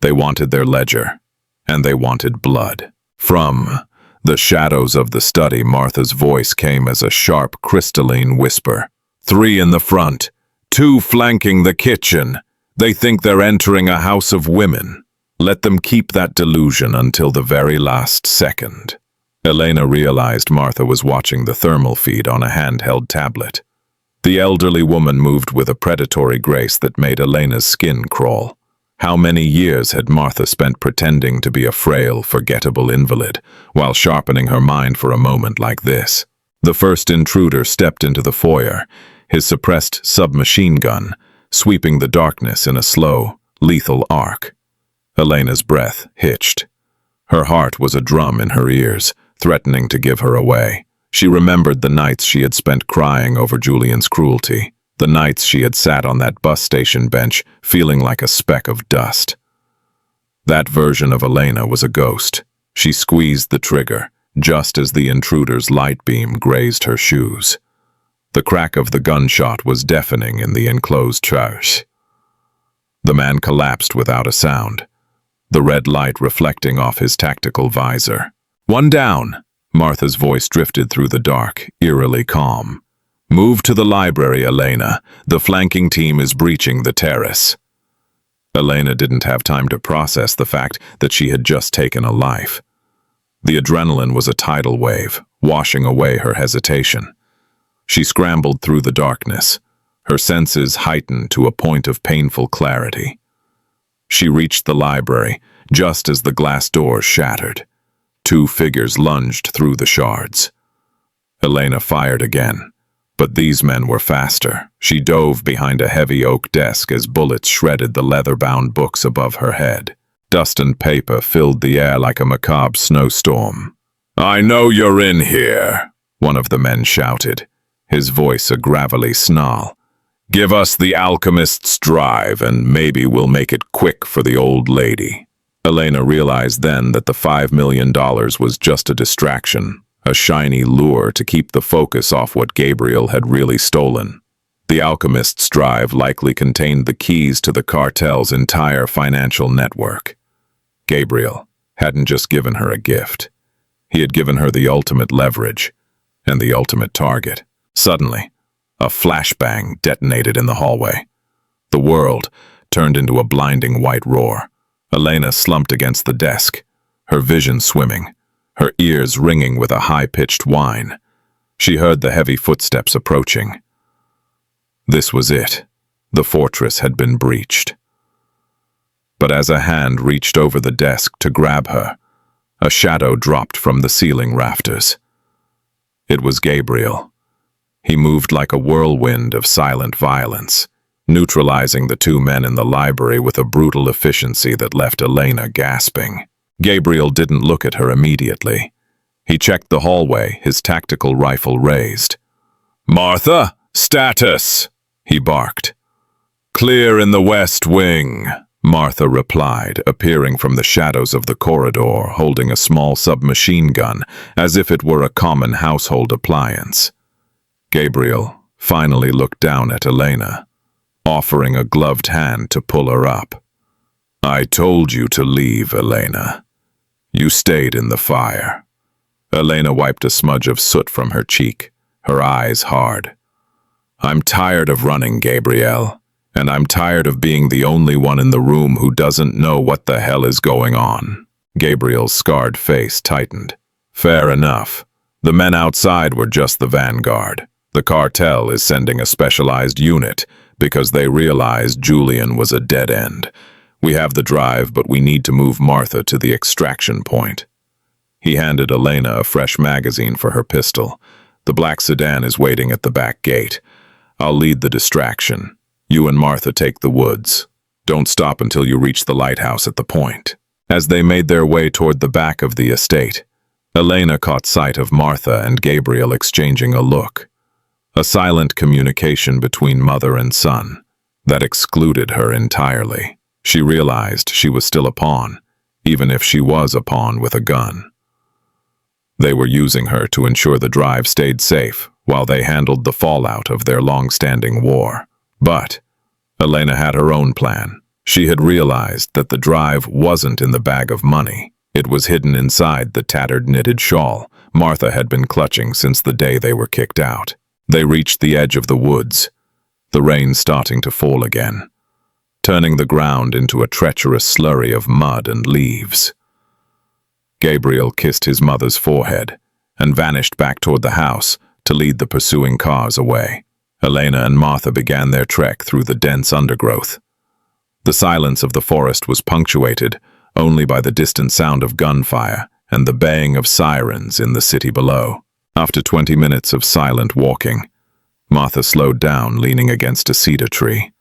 They wanted their ledger, and they wanted blood. From the shadows of the study, Martha's voice came as a sharp, crystalline whisper. 3 in the front, 2 flanking the kitchen. They think they're entering a house of women. Let them keep that delusion until the very last second. Elena realized Martha was watching the thermal feed on a handheld tablet. The elderly woman moved with a predatory grace that made Elena's skin crawl. How many years had Martha spent pretending to be a frail, forgettable invalid, while sharpening her mind for a moment like this? The first intruder stepped into the foyer, his suppressed submachine gun sweeping the darkness in a slow, lethal arc. Elena's breath hitched. Her heart was a drum in her ears, threatening to give her away. She remembered the nights she had spent crying over Julian's cruelty, the nights she had sat on that bus station bench feeling like a speck of dust. That version of Elena was a ghost. She squeezed the trigger, just as the intruder's light beam grazed her shoes. The crack of the gunshot was deafening in the enclosed church. The man collapsed without a sound, the red light reflecting off his tactical visor. "One down," Martha's voice drifted through the dark, eerily calm. "Move to the library, Elena. The flanking team is breaching the terrace." Elena didn't have time to process the fact that she had just taken a life. The adrenaline was a tidal wave, washing away her hesitation. She scrambled through the darkness, her senses heightened to a point of painful clarity. She reached the library just as the glass doors shattered. Two figures lunged through the shards. Elena fired again, but these men were faster. She dove behind a heavy oak desk as bullets shredded the leather-bound books above her head. Dust and paper filled the air like a macabre snowstorm. "I know you're in here," one of the men shouted, his voice a gravelly snarl. "Give us the alchemist's drive, and maybe we'll make it quick for the old lady." Elena realized then that the $5 million was just a distraction, a shiny lure to keep the focus off what Gabriel had really stolen. The alchemist's drive likely contained the keys to the cartel's entire financial network. Gabriel hadn't just given her a gift. He had given her the ultimate leverage and the ultimate target. Suddenly, a flashbang detonated in the hallway. The world turned into a blinding white roar. Elena slumped against the desk, her vision swimming, her ears ringing with a high-pitched whine. She heard the heavy footsteps approaching. This was it. The fortress had been breached. But as a hand reached over the desk to grab her, a shadow dropped from the ceiling rafters. It was Gabriel. He moved like a whirlwind of silent violence, neutralizing the two men in the library with a brutal efficiency that left Elena gasping. Gabriel didn't look at her immediately. He checked the hallway, his tactical rifle raised. "Martha, status!" he barked. "Clear in the west wing," Martha replied, appearing from the shadows of the corridor, holding a small submachine gun, as if it were a common household appliance. Gabriel finally looked down at Elena, offering a gloved hand to pull her up. "I told you to leave, Elena. You stayed in the fire." Elena wiped a smudge of soot from her cheek, her eyes hard. "I'm tired of running, Gabriel, and I'm tired of being the only one in the room who doesn't know what the hell is going on." Gabriel's scarred face tightened. "Fair enough. The men outside were just the vanguard. The cartel is sending a specialized unit because they realized Julian was a dead end. We have the drive, but we need to move Martha to the extraction point." He handed Elena a fresh magazine for her pistol. "The black sedan is waiting at the back gate. I'll lead the distraction. You and Martha take the woods. Don't stop until you reach the lighthouse at the point." As they made their way toward the back of the estate, Elena caught sight of Martha and Gabriel exchanging a look. A silent communication between mother and son that excluded her entirely. She realized she was still a pawn, even if she was a pawn with a gun. They were using her to ensure the drive stayed safe while they handled the fallout of their long-standing war. But Elena had her own plan. She had realized that the drive wasn't in the bag of money. It was hidden inside the tattered knitted shawl Martha had been clutching since the day they were kicked out. They reached the edge of the woods, the rain starting to fall again, turning the ground into a treacherous slurry of mud and leaves. Gabriel kissed his mother's forehead and vanished back toward the house to lead the pursuing cars away. Elena and Martha began their trek through the dense undergrowth. The silence of the forest was punctuated only by the distant sound of gunfire and the baying of sirens in the city below. After 20 minutes of silent walking, Martha slowed down, leaning against a cedar tree.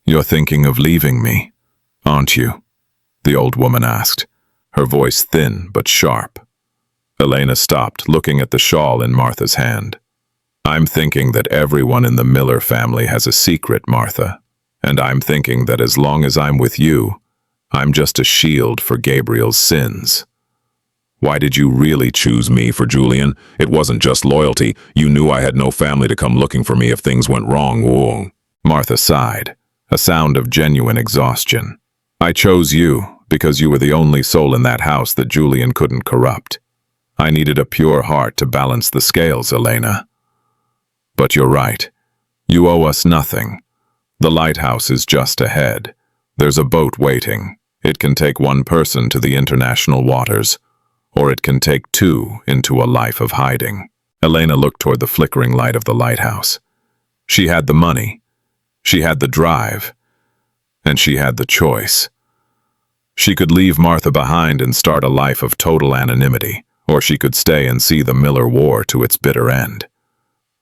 "You're thinking of leaving me, aren't you?" the old woman asked, her voice thin but sharp. Elena stopped, looking at the shawl in Martha's hand. I'm thinking that everyone in the Miller family has a secret, Martha. And I'm thinking that as long as I'm with you, I'm just a shield for Gabriel's sins. Why did you really choose me for Julian? It wasn't just loyalty. You knew I had no family to come looking for me if things went wrong. Whoa. Martha sighed, a sound of genuine exhaustion. I chose you because you were the only soul in that house that Julian couldn't corrupt. I needed a pure heart to balance the scales, Elena. But you're right. You owe us nothing. The lighthouse is just ahead. There's a boat waiting. It can take one person to the international waters, or it can take two into a life of hiding. Elena looked toward the flickering light of the lighthouse. She had the money, she had the drive, and she had the choice. She could leave Martha behind and start a life of total anonymity, or she could stay and see the Miller War to its bitter end.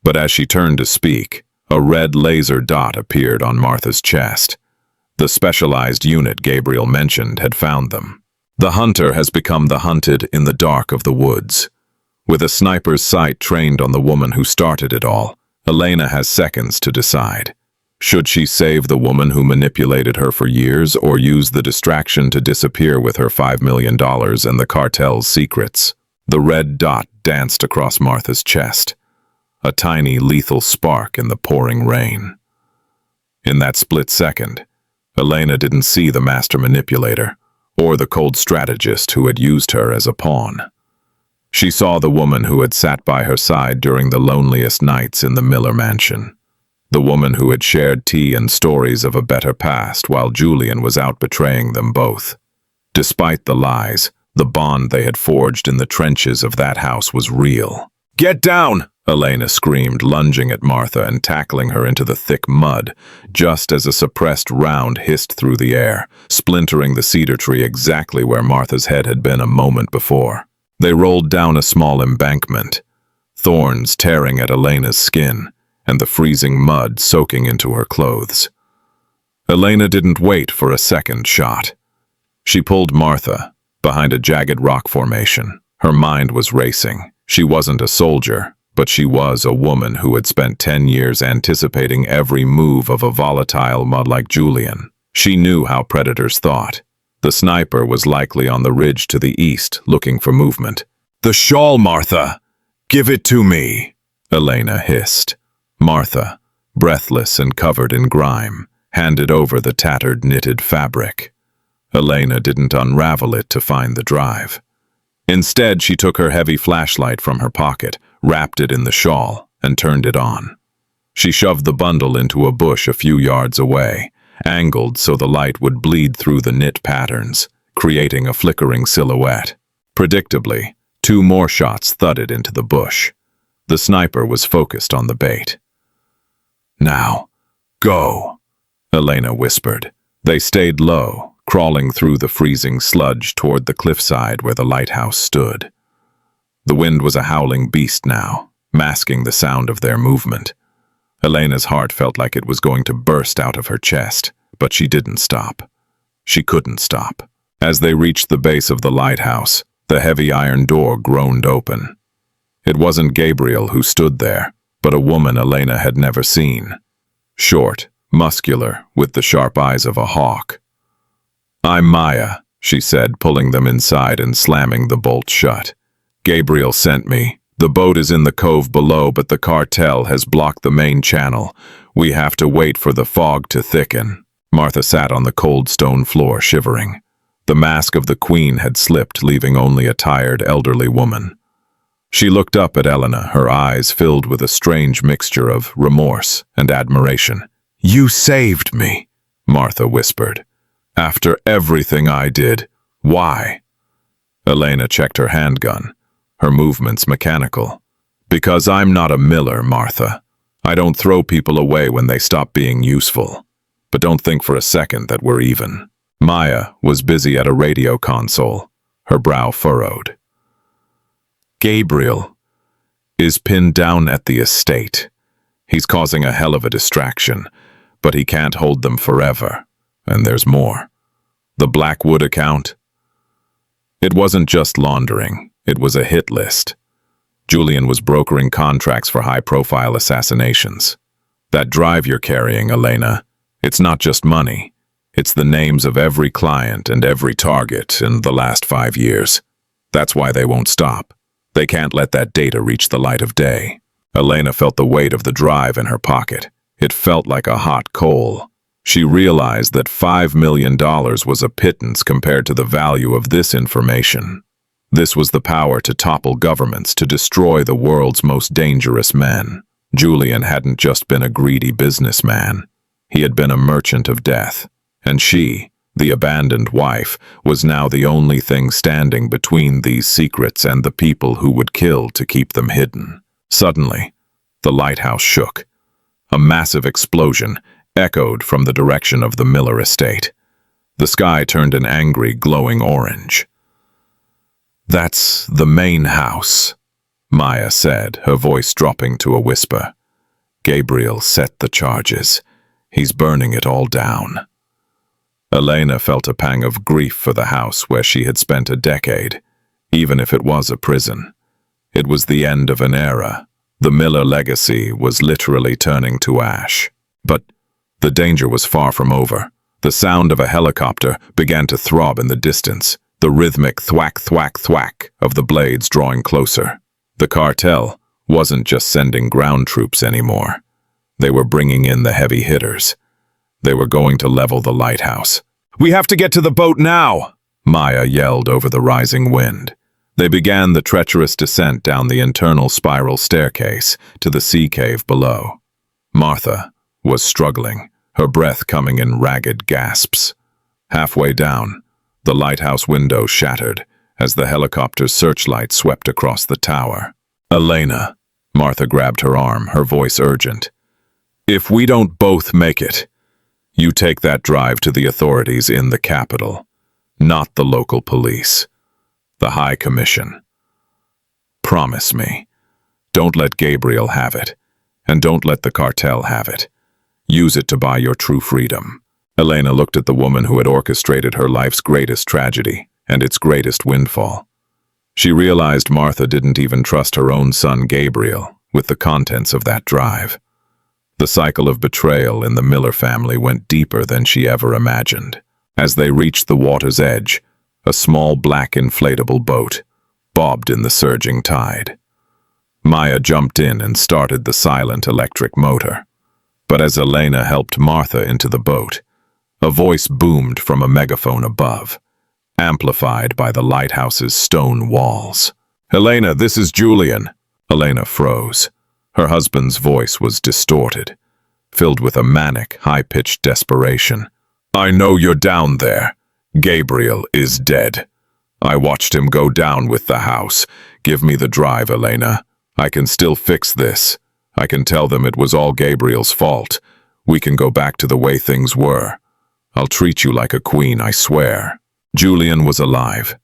But as she turned to speak, a red laser dot appeared on Martha's chest. The specialized unit Gabriel mentioned had found them. The hunter has become the hunted in the dark of the woods. With a sniper's sight trained on the woman who started it all, Elena has seconds to decide. Should she save the woman who manipulated her for years or use the distraction to disappear with her $5 million and the cartel's secrets? The red dot danced across Martha's chest, a tiny lethal spark in the pouring rain. In that split second, Elena didn't see the master manipulator or the cold strategist who had used her as a pawn. She saw the woman who had sat by her side during the loneliest nights in the Miller mansion. The woman who had shared tea and stories of a better past while Julian was out betraying them both. Despite the lies, the bond they had forged in the trenches of that house was real. "Get down!" Elena screamed, lunging at Martha and tackling her into the thick mud, just as a suppressed round hissed through the air, splintering the cedar tree exactly where Martha's head had been a moment before. They rolled down a small embankment, thorns tearing at Elena's skin, and the freezing mud soaking into her clothes. Elena didn't wait for a second shot. She pulled Martha behind a jagged rock formation. Her mind was racing. She wasn't a soldier, but she was a woman who had spent 10 years anticipating every move of a volatile mud like Julian. She knew how predators thought. The sniper was likely on the ridge to the east, looking for movement. "The shawl, Martha! Give it to me!" Elena hissed. Martha, breathless and covered in grime, handed over the tattered knitted fabric. Elena didn't unravel it to find the drive. Instead, she took her heavy flashlight from her pocket, wrapped it in the shawl, and turned it on. She shoved the bundle into a bush a few yards away, angled so the light would bleed through the knit patterns, creating a flickering silhouette. Predictably, 2 more shots thudded into the bush. The sniper was focused on the bait. "Now, go," Elena whispered. They stayed low, crawling through the freezing sludge toward the cliffside where the lighthouse stood. The wind was a howling beast now, masking the sound of their movement. Elena's heart felt like it was going to burst out of her chest, but she didn't stop. She couldn't stop. As they reached the base of the lighthouse, the heavy iron door groaned open. It wasn't Gabriel who stood there, but a woman Elena had never seen. Short, muscular, with the sharp eyes of a hawk. "I'm Maya," she said, pulling them inside and slamming the bolt shut. "Gabriel sent me. The boat is in the cove below, but the cartel has blocked the main channel. We have to wait for the fog to thicken." Martha sat on the cold stone floor, shivering. The mask of the queen had slipped, leaving only a tired, elderly woman. She looked up at Elena, her eyes filled with a strange mixture of remorse and admiration. "You saved me," Martha whispered. "After everything I did, why?" Elena checked her handgun, her movements mechanical. "Because I'm not a Miller, Martha. I don't throw people away when they stop being useful. But don't think for a second that we're even." Maya was busy at a radio console, her brow furrowed. "Gabriel is pinned down at the estate. He's causing a hell of a distraction, but he can't hold them forever. And there's more. The Blackwood account. It wasn't just laundering. It was a hit list. Julian was brokering contracts for high-profile assassinations. That drive you're carrying, Elena, it's not just money. It's the names of every client and every target in the last 5 years. That's why they won't stop. They can't let that data reach the light of day. Elena felt the weight of the drive in her pocket. It felt like a hot coal. She realized that $5 million was a pittance compared to the value of this information. This was the power to topple governments, to destroy the world's most dangerous men. Julian hadn't just been a greedy businessman. He had been a merchant of death. And she, the abandoned wife, was now the only thing standing between these secrets and the people who would kill to keep them hidden. Suddenly, the lighthouse shook. A massive explosion echoed from the direction of the Miller estate. The sky turned an angry, glowing orange. "That's the main house," Maya said, her voice dropping to a whisper. "Gabriel set the charges. He's burning it all down." Elena felt a pang of grief for the house where she had spent a decade, even if it was a prison. It was the end of an era. The Miller legacy was literally turning to ash. But the danger was far from over. The sound of a helicopter began to throb in the distance, the rhythmic thwack, thwack, thwack of the blades drawing closer. The cartel wasn't just sending ground troops anymore. They were bringing in the heavy hitters. They were going to level the lighthouse. "We have to get to the boat now!" Maya yelled over the rising wind. They began the treacherous descent down the internal spiral staircase to the sea cave below. Martha was struggling, her breath coming in ragged gasps. Halfway down, the lighthouse window shattered as the helicopter's searchlight swept across the tower. "Elena," Martha grabbed her arm, her voice urgent. "If we don't both make it, you take that drive to the authorities in the capital, not the local police. The High Commission. Promise me. Don't let Gabriel have it, and don't let the cartel have it. Use it to buy your true freedom." Elena looked at the woman who had orchestrated her life's greatest tragedy and its greatest windfall. She realized Martha didn't even trust her own son Gabriel with the contents of that drive. The cycle of betrayal in the Miller family went deeper than she ever imagined. As they reached the water's edge, a small black inflatable boat bobbed in the surging tide. Maya jumped in and started the silent electric motor. But as Elena helped Martha into the boat, a voice boomed from a megaphone above, amplified by the lighthouse's stone walls. "Elena, this is Julian." Elena froze. Her husband's voice was distorted, filled with a manic, high-pitched desperation. "I know you're down there. Gabriel is dead. I watched him go down with the house. Give me the drive, Elena. I can still fix this. I can tell them it was all Gabriel's fault. We can go back to the way things were. I'll treat you like a queen, I swear." Julian was alive.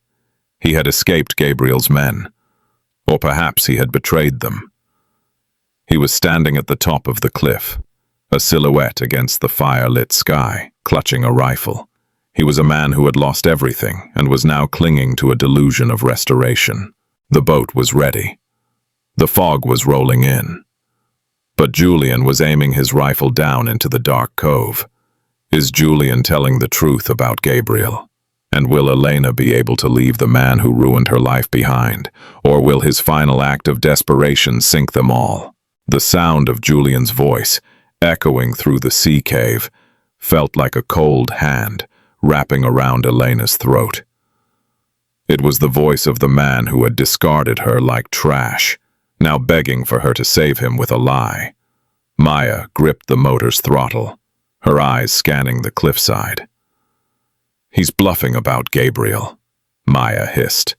He had escaped Gabriel's men. Or perhaps he had betrayed them. He was standing at the top of the cliff, a silhouette against the fire-lit sky, clutching a rifle. He was a man who had lost everything and was now clinging to a delusion of restoration. The boat was ready. The fog was rolling in. But Julian was aiming his rifle down into the dark cove. Is Julian telling the truth about Gabriel? And will Elena be able to leave the man who ruined her life behind? Or will his final act of desperation sink them all? The sound of Julian's voice, echoing through the sea cave, felt like a cold hand wrapping around Elena's throat. It was the voice of the man who had discarded her like trash, now begging for her to save him with a lie. Maya gripped the motor's throttle, her eyes scanning the cliffside. "He's bluffing about Gabriel," Maya hissed.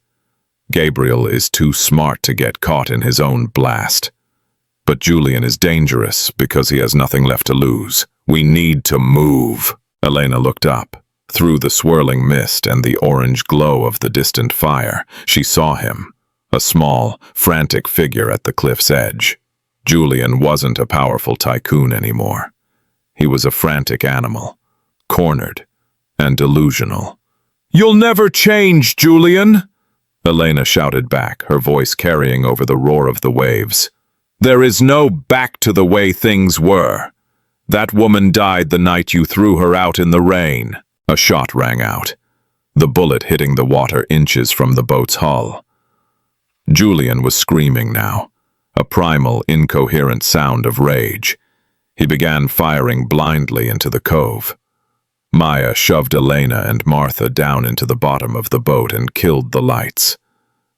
"Gabriel is too smart to get caught in his own blast. But Julian is dangerous because he has nothing left to lose. We need to move." Elena looked up. Through the swirling mist and the orange glow of the distant fire, she saw him, a small, frantic figure at the cliff's edge. Julian wasn't a powerful tycoon anymore. He was a frantic animal, cornered and delusional. "You'll never change, Julian!" Elena shouted back, her voice carrying over the roar of the waves. "There is no back to the way things were. That woman died the night you threw her out in the rain." A shot rang out, the bullet hitting the water inches from the boat's hull. Julian was screaming now, a primal, incoherent sound of rage. He began firing blindly into the cove. Maya shoved Elena and Martha down into the bottom of the boat and killed the lights.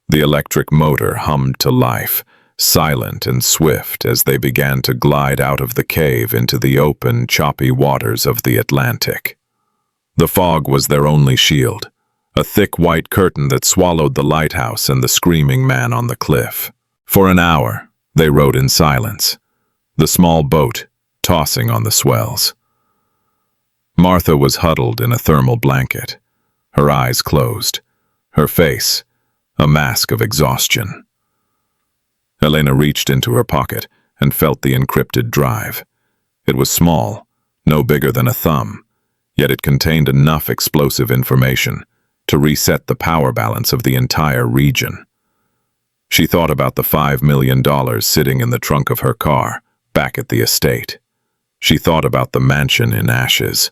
The electric motor hummed to life, silent and swift as they began to glide out of the cave into the open, choppy waters of the Atlantic. The fog was their only shield, a thick white curtain that swallowed the lighthouse and the screaming man on the cliff. For an hour, they rowed in silence, the small boat tossing on the swells. Martha was huddled in a thermal blanket, her eyes closed, her face a mask of exhaustion. Elena reached into her pocket and felt the encrypted drive. It was small, no bigger than a thumb, yet it contained enough explosive information to reset the power balance of the entire region. She thought about the $5 million sitting in the trunk of her car, back at the estate. She thought about the mansion in ashes.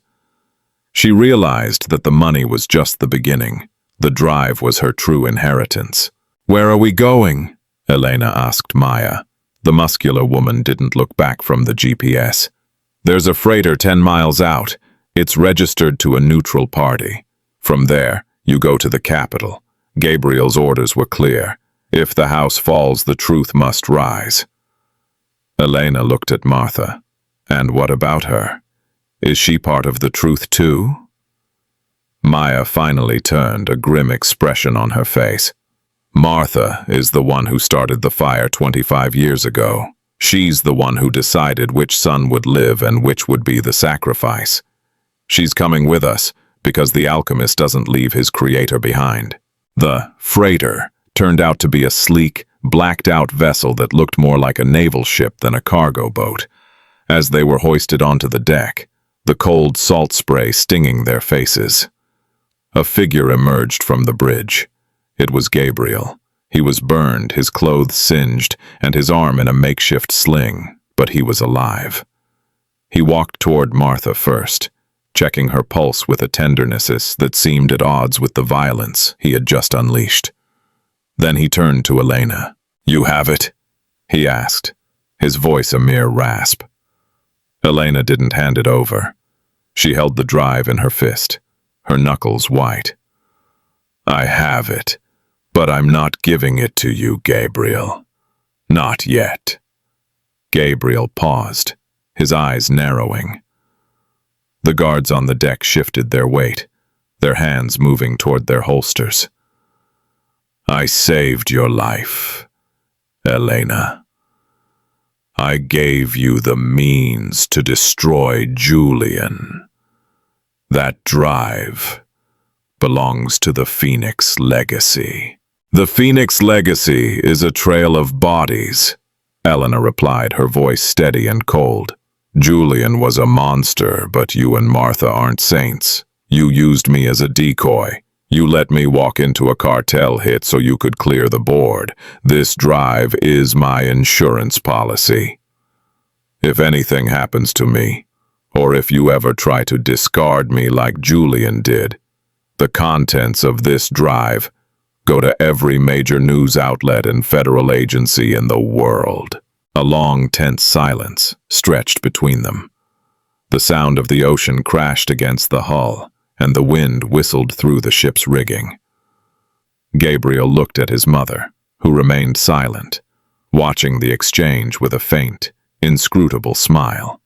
She realized that the money was just the beginning. The drive was her true inheritance. "Where are we going?" Elena asked Maya. The muscular woman didn't look back from the GPS. "There's a freighter 10 miles out. It's registered to a neutral party. From there, you go to the capital. Gabriel's orders were clear. If the house falls, the truth must rise." Elena looked at Martha. "And what about her? Is she part of the truth too?" Maya finally turned, a grim expression on her face. "Martha is the one who started the fire 25 years ago. She's the one who decided which son would live and which would be the sacrifice. She's coming with us because the alchemist doesn't leave his creator behind." The freighter turned out to be a sleek, blacked-out vessel that looked more like a naval ship than a cargo boat. As they were hoisted onto the deck, the cold salt spray stinging their faces, a figure emerged from the bridge. It was Gabriel. He was burned, his clothes singed, and his arm in a makeshift sling, but he was alive. He walked toward Martha first, checking her pulse with a tenderness that seemed at odds with the violence he had just unleashed. Then he turned to Elena. "You have it?" he asked, his voice a mere rasp. Elena didn't hand it over. She held the drive in her fist, her knuckles white. "I have it, but I'm not giving it to you, Gabriel. Not yet." Gabriel paused, his eyes narrowing. The guards on the deck shifted their weight, their hands moving toward their holsters. "I saved your life, Elena. I gave you the means to destroy Julian. That drive belongs to the Phoenix Legacy." "The Phoenix Legacy is a trail of bodies," Elena replied, her voice steady and cold. "Julian was a monster, but you and Martha aren't saints. You used me as a decoy. You let me walk into a cartel hit so you could clear the board. This drive is my insurance policy. If anything happens to me, or if you ever try to discard me like Julian did, the contents of this drive go to every major news outlet and federal agency in the world." A long, tense silence stretched between them. The sound of the ocean crashed against the hull, and the wind whistled through the ship's rigging. Gabriel looked at his mother, who remained silent, watching the exchange with a faint, inscrutable smile.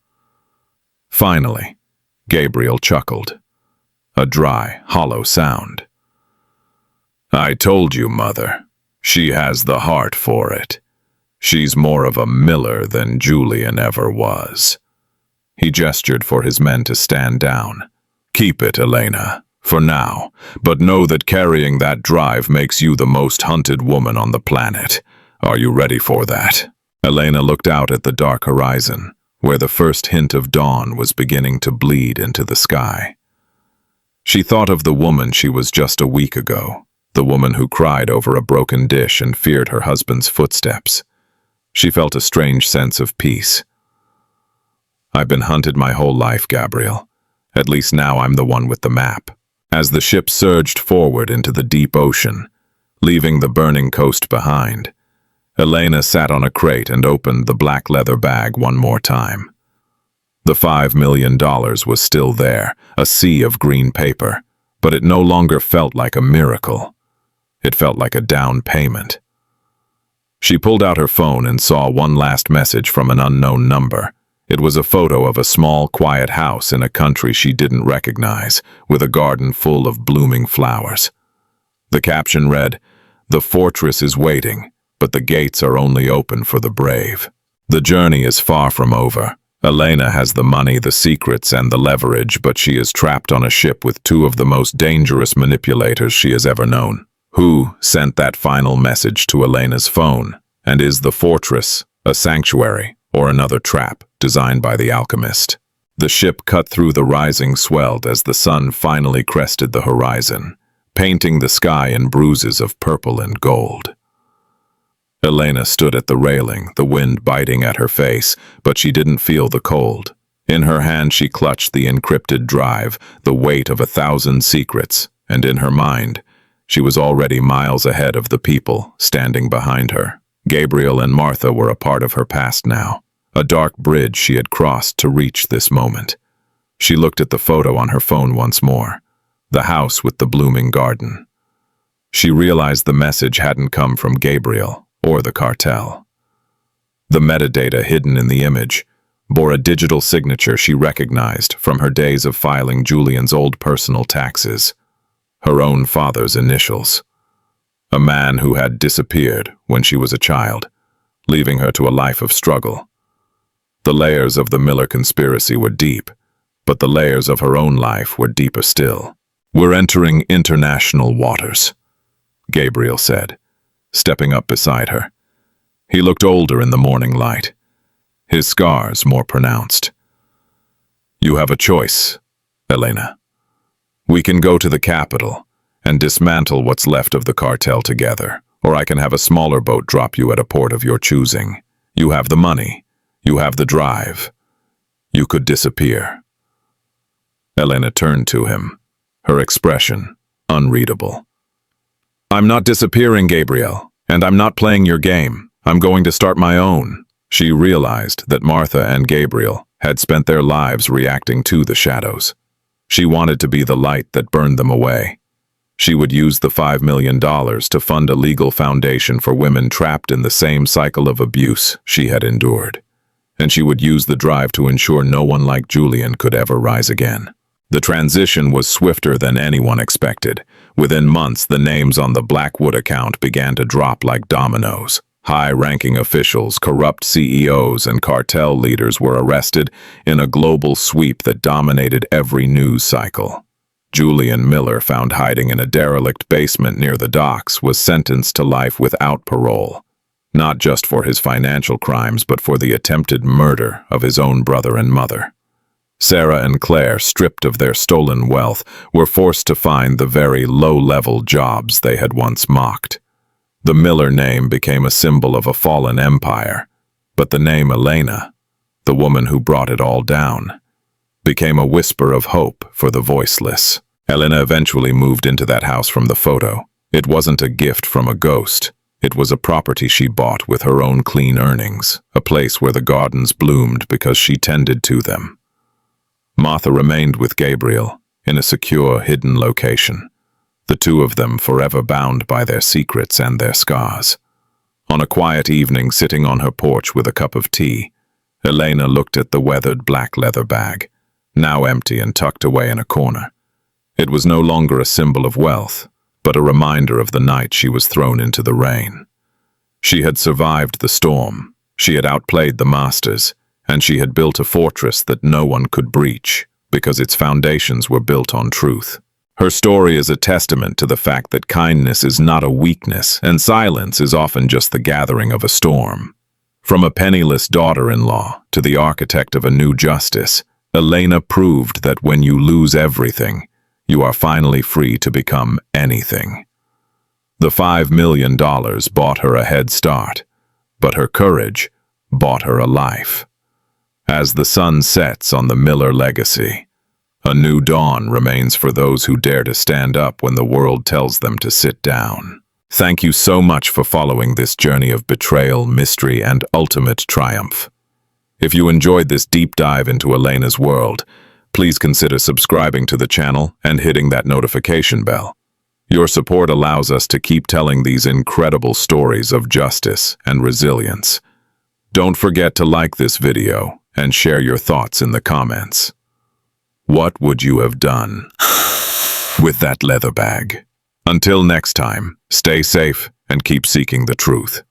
Finally, Gabriel chuckled, a dry, hollow sound. "I told you, Mother, she has the heart for it. She's more of a Miller than Julian ever was." He gestured for his men to stand down. "Keep it, Elena, for now, but know that carrying that drive makes you the most hunted woman on the planet. Are you ready for that?" Elena looked out at the dark horizon, where the first hint of dawn was beginning to bleed into the sky. She thought of the woman she was just a week ago, the woman who cried over a broken dish and feared her husband's footsteps. She felt a strange sense of peace. "I've been hunted my whole life, Gabriel. At least now I'm the one with the map." As the ship surged forward into the deep ocean, leaving the burning coast behind, Elena sat on a crate and opened the black leather bag one more time. The $5 million was still there, a sea of green paper, but it no longer felt like a miracle. It felt like a down payment. She pulled out her phone and saw one last message from an unknown number. It was a photo of a small, quiet house in a country she didn't recognize, with a garden full of blooming flowers. The caption read, "The fortress is waiting, but the gates are only open for the brave." The journey is far from over. Elena has the money, the secrets, and the leverage, but she is trapped on a ship with two of the most dangerous manipulators she has ever known. Who sent that final message to Elena's phone? And is the fortress a sanctuary or another trap designed by the alchemist? The ship cut through the rising swell as the sun finally crested the horizon, painting the sky in bruises of purple and gold. Elena stood at the railing, the wind biting at her face, but she didn't feel the cold. In her hand she clutched the encrypted drive, the weight of 1,000 secrets, and in her mind, she was already miles ahead of the people standing behind her. Gabriel and Martha were a part of her past now, a dark bridge she had crossed to reach this moment. She looked at the photo on her phone once more, the house with the blooming garden. She realized the message hadn't come from Gabriel or the cartel. The metadata hidden in the image bore a digital signature she recognized from her days of filing Julian's old personal taxes, her own father's initials. A man who had disappeared when she was a child, leaving her to a life of struggle. The layers of the Miller conspiracy were deep, but the layers of her own life were deeper still. "We're entering international waters," Gabriel said, stepping up beside her. He looked older in the morning light, his scars more pronounced. "You have a choice, Elena. We can go to the capital and dismantle what's left of the cartel together, or I can have a smaller boat drop you at a port of your choosing. You have the money. You have the drive. You could disappear." Elena turned to him, her expression unreadable. "I'm not disappearing, Gabriel, and I'm not playing your game. I'm going to start my own." She realized that Martha and Gabriel had spent their lives reacting to the shadows. She wanted to be the light that burned them away. She would use the $5 million to fund a legal foundation for women trapped in the same cycle of abuse she had endured. And she would use the drive to ensure no one like Julian could ever rise again. The transition was swifter than anyone expected. Within months, the names on the Blackwood account began to drop like dominoes. High-ranking officials, corrupt CEOs, and cartel leaders were arrested in a global sweep that dominated every news cycle. Julian Miller, found hiding in a derelict basement near the docks, was sentenced to life without parole, not just for his financial crimes but for the attempted murder of his own brother and mother. Sarah and Claire, stripped of their stolen wealth, were forced to find the very low-level jobs they had once mocked. The Miller name became a symbol of a fallen empire, but the name Elena, the woman who brought it all down, became a whisper of hope for the voiceless. Elena eventually moved into that house from the photo. It wasn't a gift from a ghost. It was a property she bought with her own clean earnings, a place where the gardens bloomed because she tended to them. Martha remained with Gabriel in a secure, hidden location, the two of them forever bound by their secrets and their scars. On a quiet evening, sitting on her porch with a cup of tea, Elena looked at the weathered black leather bag, now empty and tucked away in a corner. It was no longer a symbol of wealth, but a reminder of the night she was thrown into the rain. She had survived the storm, she had outplayed the masters, and she had built a fortress that no one could breach because its foundations were built on truth. Her story is a testament to the fact that kindness is not a weakness, and silence is often just the gathering of a storm. From a penniless daughter-in-law to the architect of a new justice, Elena proved that when you lose everything, you are finally free to become anything. The $5 million bought her a head start, but her courage bought her a life. As the sun sets on the Miller legacy, a new dawn remains for those who dare to stand up when the world tells them to sit down. Thank you so much for following this journey of betrayal, mystery, and ultimate triumph. If you enjoyed this deep dive into Elena's world, please consider subscribing to the channel and hitting that notification bell. Your support allows us to keep telling these incredible stories of justice and resilience. Don't forget to like this video and share your thoughts in the comments. What would you have done with that leather bag? Until next time, stay safe and keep seeking the truth.